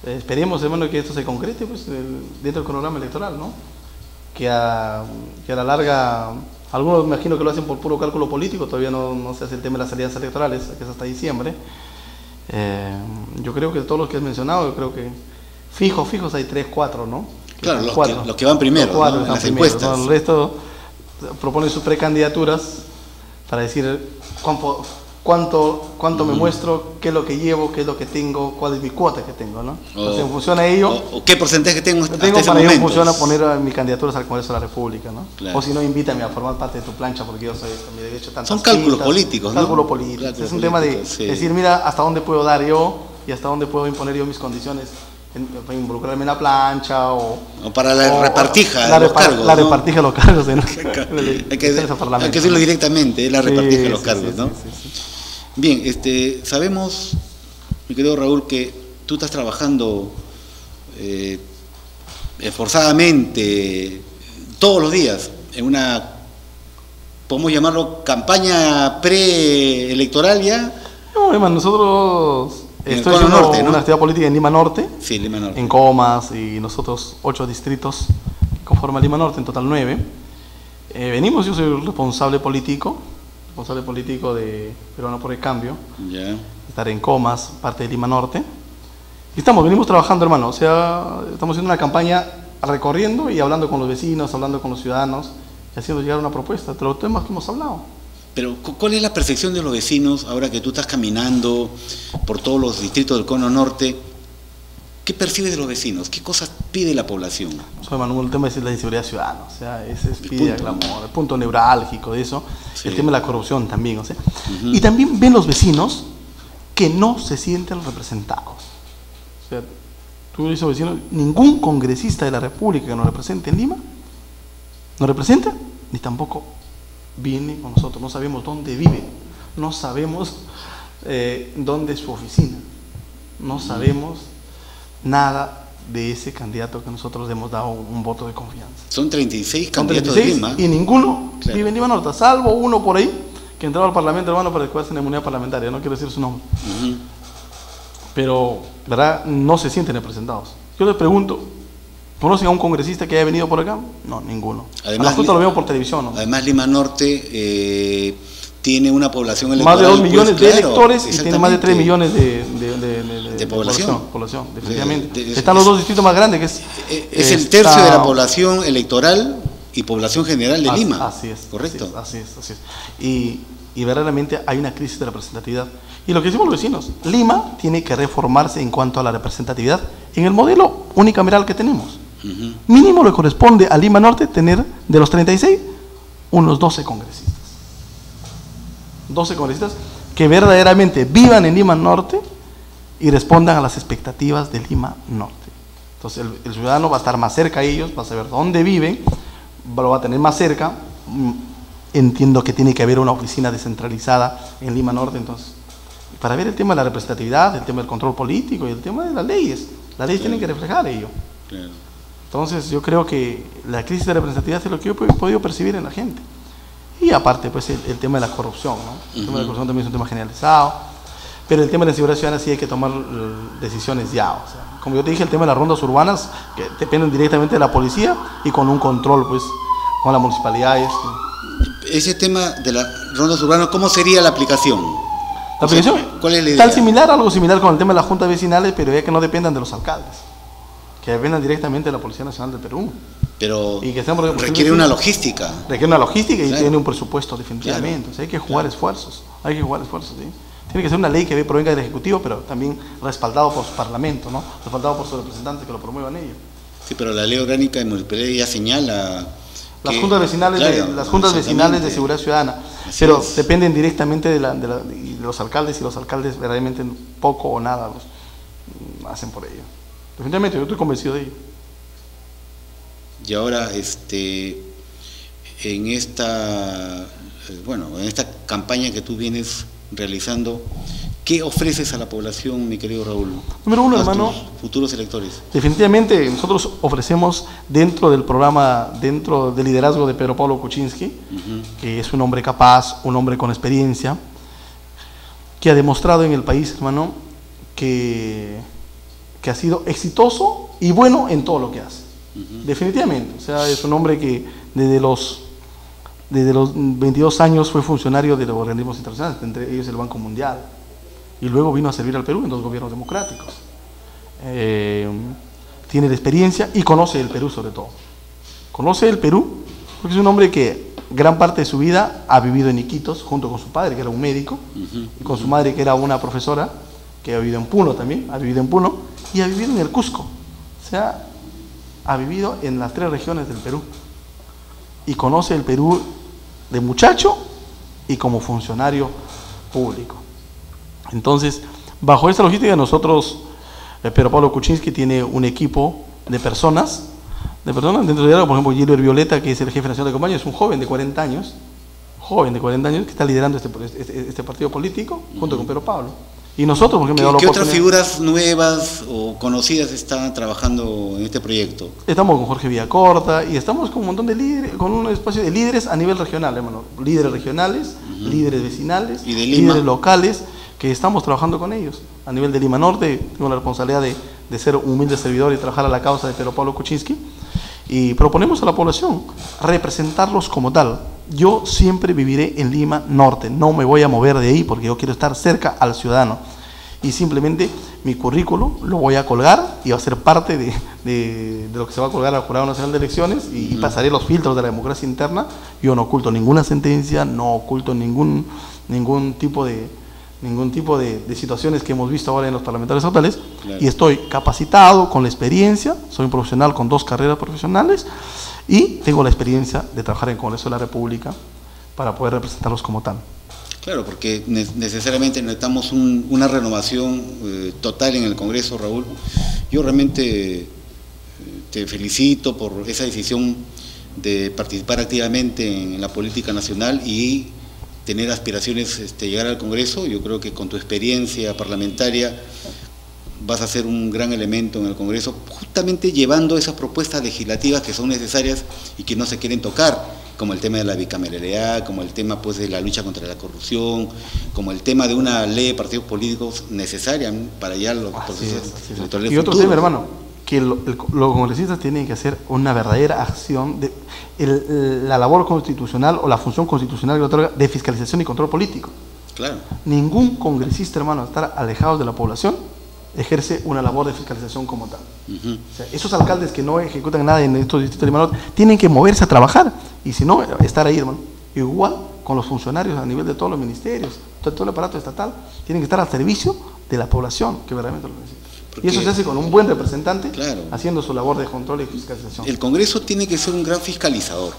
[SPEAKER 4] Esperemos, hermano, que esto se concrete, pues, dentro del cronograma electoral, ¿no? Que a la larga, algunos me imagino que lo hacen por puro cálculo político, todavía no se hace el tema de las alianzas electorales, que es hasta diciembre. Yo creo que de todos los que has mencionado, yo creo que fijos hay 3, 4, ¿no?
[SPEAKER 3] Claro, los que van primero, ¿no? En las encuestas.
[SPEAKER 4] ¿no? El resto proponen sus precandidaturas para decir cuánto me muestro, qué es lo que llevo, qué es lo que tengo, cuál es mi cuota que tengo, ¿no? Entonces, en función a ello...
[SPEAKER 3] O qué porcentaje tengo hasta ese
[SPEAKER 4] para
[SPEAKER 3] momento.
[SPEAKER 4] ello funciona poner mi candidatura al Congreso de la República, ¿no?
[SPEAKER 3] Claro.
[SPEAKER 4] O si no, invítame a formar parte de tu plancha porque yo soy mi derecho tantas
[SPEAKER 3] Son cálculos
[SPEAKER 4] citas,
[SPEAKER 3] políticos, ¿no?
[SPEAKER 4] Cálculos políticos. Es un tema de decir, mira, hasta dónde puedo dar yo y hasta dónde puedo imponer yo mis condiciones, para involucrarme en la plancha o
[SPEAKER 3] para la repartija de los cargos.
[SPEAKER 4] La repartija de los cargos, ¿no?
[SPEAKER 3] Hay que decirlo directamente, la repartija de los cargos, ¿no? Sí. Bien, sabemos, mi querido Raúl, que tú estás trabajando esforzadamente todos los días en una, podemos llamarlo, campaña preelectoral ya.
[SPEAKER 4] No, hermano, nosotros estoy
[SPEAKER 3] haciendo
[SPEAKER 4] norte, ¿no? Una actividad política en Lima Norte,
[SPEAKER 3] sí, Lima Norte,
[SPEAKER 4] en Comas, y nosotros 8 distritos conforman Lima Norte, en total 9. Yo soy el responsable político de Peruano por el Cambio, estar en Comas, parte de Lima Norte. Y venimos trabajando, hermano, o sea, estamos haciendo una campaña recorriendo y hablando con los vecinos, hablando con los ciudadanos, y haciendo llegar una propuesta de los temas que hemos hablado.
[SPEAKER 3] Pero, ¿cuál es la percepción de los vecinos ahora que tú estás caminando por todos los distritos del Cono Norte? ¿Qué percibes de los vecinos? ¿Qué cosas pide la población?
[SPEAKER 4] Hermano, el tema es la inseguridad ciudadana, o sea, ese es el punto neurálgico de eso, sí. El tema de la corrupción también, o sea. Y también ven los vecinos que no se sienten representados. O sea, tú dices vecinos, ningún congresista de la República que nos represente en Lima, no representa, ni tampoco viene con nosotros, no sabemos dónde vive, no sabemos dónde es su oficina, no sabemos nada de ese candidato que nosotros le hemos dado un voto de confianza.
[SPEAKER 3] Son 36 candidatos de Lima.
[SPEAKER 4] Y ninguno vive en Lima Norte, salvo uno por ahí que entraba al Parlamento, hermano, para después en la inmunidad parlamentaria, no quiero decir su nombre. Pero, ¿verdad? No se sienten representados. Yo les pregunto, ¿conocen a un congresista que haya venido por acá? No, ninguno.
[SPEAKER 3] Además,
[SPEAKER 4] a la lo vemos por televisión, ¿no?
[SPEAKER 3] Además, Lima Norte tiene una población electoral...
[SPEAKER 4] Más de 2 millones de electores y tiene más de 3 millones de población, definitivamente. Están los 2 distritos más grandes, que
[SPEAKER 3] es el tercio de la población electoral y población general de Lima.
[SPEAKER 4] Así es.
[SPEAKER 3] ¿Correcto?
[SPEAKER 4] Así es. Y verdaderamente hay una crisis de representatividad. Y lo que decimos los vecinos, Lima tiene que reformarse en cuanto a la representatividad en el modelo unicameral que tenemos. Mínimo le corresponde a Lima Norte tener, de los 36, unos 12 congresistas. 12 congresistas que verdaderamente vivan en Lima Norte y respondan a las expectativas de Lima Norte. Entonces el ciudadano va a estar más cerca a ellos, va a saber dónde viven, lo va a tener más cerca. Entiendo que tiene que haber una oficina descentralizada en Lima Norte, entonces, para ver el tema de la representatividad, el tema del control político y el tema de las leyes. Las leyes tienen que reflejar ello. Entonces yo creo que la crisis de representatividad es lo que yo he podido percibir en la gente. Y aparte, pues el tema de la corrupción, ¿no? El tema de la corrupción también es un tema generalizado, pero el tema de la seguridad ciudadana sí hay que tomar decisiones ya. O sea, como yo te dije, el tema de las rondas urbanas, que dependen directamente de la policía y con un control, pues, con las municipalidades.
[SPEAKER 3] Ese tema de las rondas urbanas, ¿cómo sería la aplicación?
[SPEAKER 4] ¿La aplicación?
[SPEAKER 3] ¿Cuál es la idea?
[SPEAKER 4] Algo similar con el tema de las juntas vecinales, pero ya que no dependan de los alcaldes, que dependan directamente de la Policía Nacional del Perú.
[SPEAKER 3] Pero
[SPEAKER 4] y que
[SPEAKER 3] requiere una logística.
[SPEAKER 4] Requiere una logística y
[SPEAKER 3] claro.
[SPEAKER 4] Tiene un presupuesto definitivamente. Claro. O sea, hay que jugar esfuerzos. Hay que jugar esfuerzos, ¿sí? Tiene que ser una ley que provenga del Ejecutivo, pero también respaldado por su Parlamento, ¿no? Respaldado por sus representantes que lo promuevan ellos.
[SPEAKER 3] Sí, pero la ley orgánica de municipalidad ya señala
[SPEAKER 4] las juntas vecinales, claro, las juntas vecinales de seguridad ciudadana, pero dependen directamente de los alcaldes, y los alcaldes verdaderamente poco o nada hacen por ello. Definitivamente, yo estoy convencido de ello.
[SPEAKER 3] Y ahora, en esta campaña que tú vienes realizando, ¿qué ofreces a la población, mi querido Raúl?
[SPEAKER 4] Número uno, hermano,
[SPEAKER 3] futuros electores.
[SPEAKER 4] Definitivamente nosotros ofrecemos dentro del programa, dentro del liderazgo de Pedro Pablo Kuczynski, que es un hombre capaz, un hombre con experiencia, que ha demostrado en el país, hermano, que ha sido exitoso y bueno en todo lo que hace. Definitivamente, o sea, es un hombre que desde los 22 años fue funcionario de los organismos internacionales, entre ellos el Banco Mundial, y luego vino a servir al Perú en 2 gobiernos democráticos. Tiene la experiencia y conoce el Perú sobre todo. Conoce el Perú porque es un hombre que gran parte de su vida ha vivido en Iquitos, junto con su padre, que era un médico, y con su madre, que era una profesora, que ha vivido en Puno también, y ha vivido en el Cusco. O sea, ha vivido en las 3 regiones del Perú. Y conoce el Perú de muchacho y como funcionario público. Entonces, bajo esta logística, nosotros, Pedro Pablo Kuczynski tiene un equipo de personas dentro de algo, por ejemplo, Gilbert Violeta, que es el jefe nacional de campaña, es un joven de 40 años, que está liderando este partido político, junto con Pedro Pablo. Y nosotros, porque
[SPEAKER 3] ¿Qué otras figuras nuevas o conocidas están trabajando en este proyecto?
[SPEAKER 4] Estamos con Jorge Villacorta y estamos con un montón de líderes, con un espacio de líderes a nivel regional, hermano. Líderes regionales, líderes vecinales,
[SPEAKER 3] ¿y de Lima?
[SPEAKER 4] Líderes locales, que estamos trabajando con ellos. A nivel de Lima Norte, tengo la responsabilidad de ser un humilde servidor y trabajar a la causa de Pedro Pablo Kuczynski. Y proponemos a la población representarlos como tal. Yo siempre viviré en Lima Norte, no me voy a mover de ahí porque yo quiero estar cerca al ciudadano. Y simplemente mi currículo lo voy a colgar y va a ser parte de lo que se va a colgar al Jurado Nacional de Elecciones y pasaré los filtros de la democracia interna. Yo no oculto ninguna sentencia, no oculto ningún tipo de situaciones que hemos visto ahora en los parlamentarios estatales. Claro. Y estoy capacitado con la experiencia, soy un profesional con 2 carreras profesionales y tengo la experiencia de trabajar en el Congreso de la República para poder representarlos como tal.
[SPEAKER 3] Claro, porque necesariamente necesitamos una renovación total en el Congreso, Raúl. Yo realmente te felicito por esa decisión de participar activamente en la política nacional y tener aspiraciones llegar al Congreso. Yo creo que con tu experiencia parlamentaria vas a ser un gran elemento en el Congreso, justamente llevando esas propuestas legislativas que son necesarias y que no se quieren tocar, como el tema de la bicameralidad, como el tema pues de la lucha contra la corrupción, como el tema de una ley de partidos políticos necesaria para ya los procesos electorales.
[SPEAKER 4] Y otro tema, hermano, que los congresistas tienen que hacer una verdadera acción de la labor constitucional o la función constitucional que otorga de fiscalización y control político. Claro. Ningún congresista, hermano, al estar alejado de la población, ejerce una labor de fiscalización como tal. O sea, esos alcaldes que no ejecutan nada en estos distritos de Lima Norte tienen que moverse a trabajar, y si no, estar ahí, hermano. Igual con los funcionarios a nivel de todos los ministerios, todo el aparato estatal, tienen que estar al servicio de la población que verdaderamente lo necesita. Porque, y eso se hace con un buen representante, claro, haciendo su labor de control y fiscalización.
[SPEAKER 3] El Congreso tiene que ser un gran fiscalizador,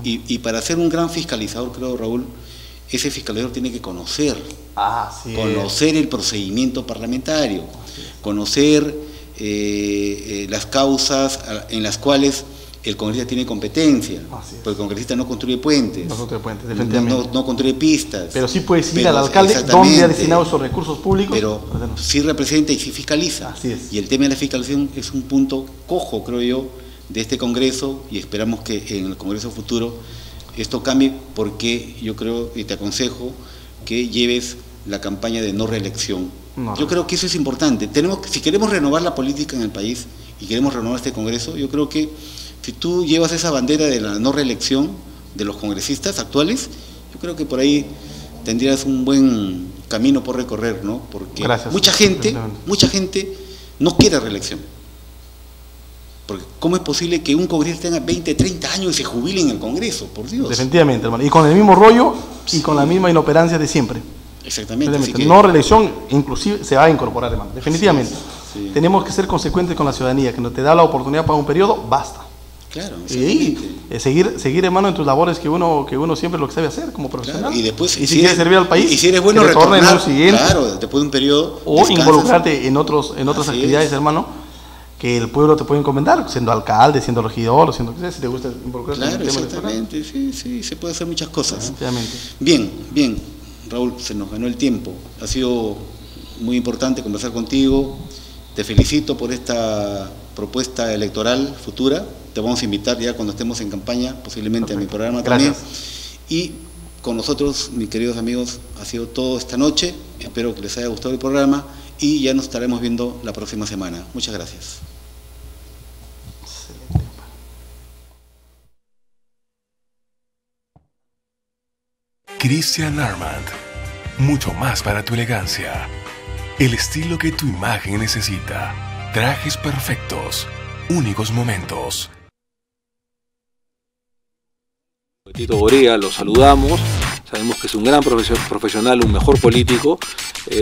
[SPEAKER 3] y para ser un gran fiscalizador, creo, Raúl, ese fiscalizador tiene que conocer el procedimiento parlamentario. conocer las causas en las cuales el congresista tiene competencia, porque el congresista no construye puentes, no construye pistas.
[SPEAKER 4] Pero sí puede decir al alcalde dónde ha destinado esos recursos públicos.
[SPEAKER 3] Pero sí representa y sí fiscaliza.
[SPEAKER 4] Así es.
[SPEAKER 3] Y el tema de la fiscalización es un punto cojo, creo yo, de este Congreso, y esperamos que en el Congreso futuro esto cambie, porque yo creo y te aconsejo que lleves la campaña de no reelección. Yo creo que eso es importante. Si queremos renovar la política en el país y queremos renovar este Congreso, yo creo que si tú llevas esa bandera de la no reelección de los congresistas actuales, yo creo que por ahí tendrías un buen camino por recorrer, ¿no? Porque mucha gente no quiere reelección. Porque ¿cómo es posible que un congresista tenga 20, 30 años y se jubile en el Congreso? Por Dios.
[SPEAKER 4] Definitivamente, hermano. Y con el mismo rollo y con la misma inoperancia de siempre.
[SPEAKER 3] Exactamente. Así que
[SPEAKER 4] no reelección, inclusive se va a incorporar, hermano. Definitivamente. Sí. Tenemos que ser consecuentes con la ciudadanía, que no te da la oportunidad para un periodo, basta.
[SPEAKER 3] Claro,
[SPEAKER 4] y seguir, hermano, en tus labores que uno siempre lo que sabe hacer como profesional.
[SPEAKER 3] Claro, y después,
[SPEAKER 4] si quieres servir al país,
[SPEAKER 3] y si eres bueno, retornar,
[SPEAKER 4] en un siguiente,
[SPEAKER 3] claro, después de un periodo,
[SPEAKER 4] o descansas, involucrarte en otras actividades, hermano, que el pueblo te puede encomendar, siendo alcalde, siendo regidor, siendo que sea, si te gusta involucrarte en el tema.
[SPEAKER 3] Exactamente, sí, se puede hacer muchas cosas. Bien, Raúl, se nos ganó el tiempo. Ha sido muy importante conversar contigo. Te felicito por esta propuesta electoral futura. Te vamos a invitar ya cuando estemos en campaña, posiblemente a mi programa también. Y con nosotros, mis queridos amigos, ha sido todo esta noche. Espero que les haya gustado el programa y ya nos estaremos viendo la próxima semana. Muchas gracias.
[SPEAKER 2] Christian Armand, mucho más para tu elegancia. El estilo que tu imagen necesita. Trajes perfectos, únicos momentos.
[SPEAKER 1] Tito Borea, lo saludamos, sabemos que es un gran profesional, un mejor político,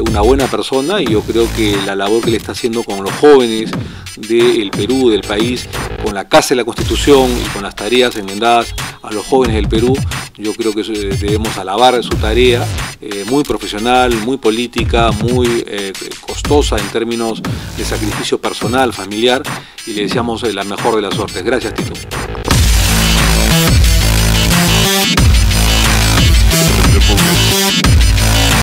[SPEAKER 1] una buena persona, y yo creo que la labor que le está haciendo con los jóvenes del Perú, del país, con la Casa de la Constitución y con las tareas enmendadas a los jóvenes del Perú, yo creo que debemos alabar su tarea, muy profesional, muy política, muy costosa en términos de sacrificio personal, familiar, y le deseamos la mejor de las suertes. Gracias, Tito.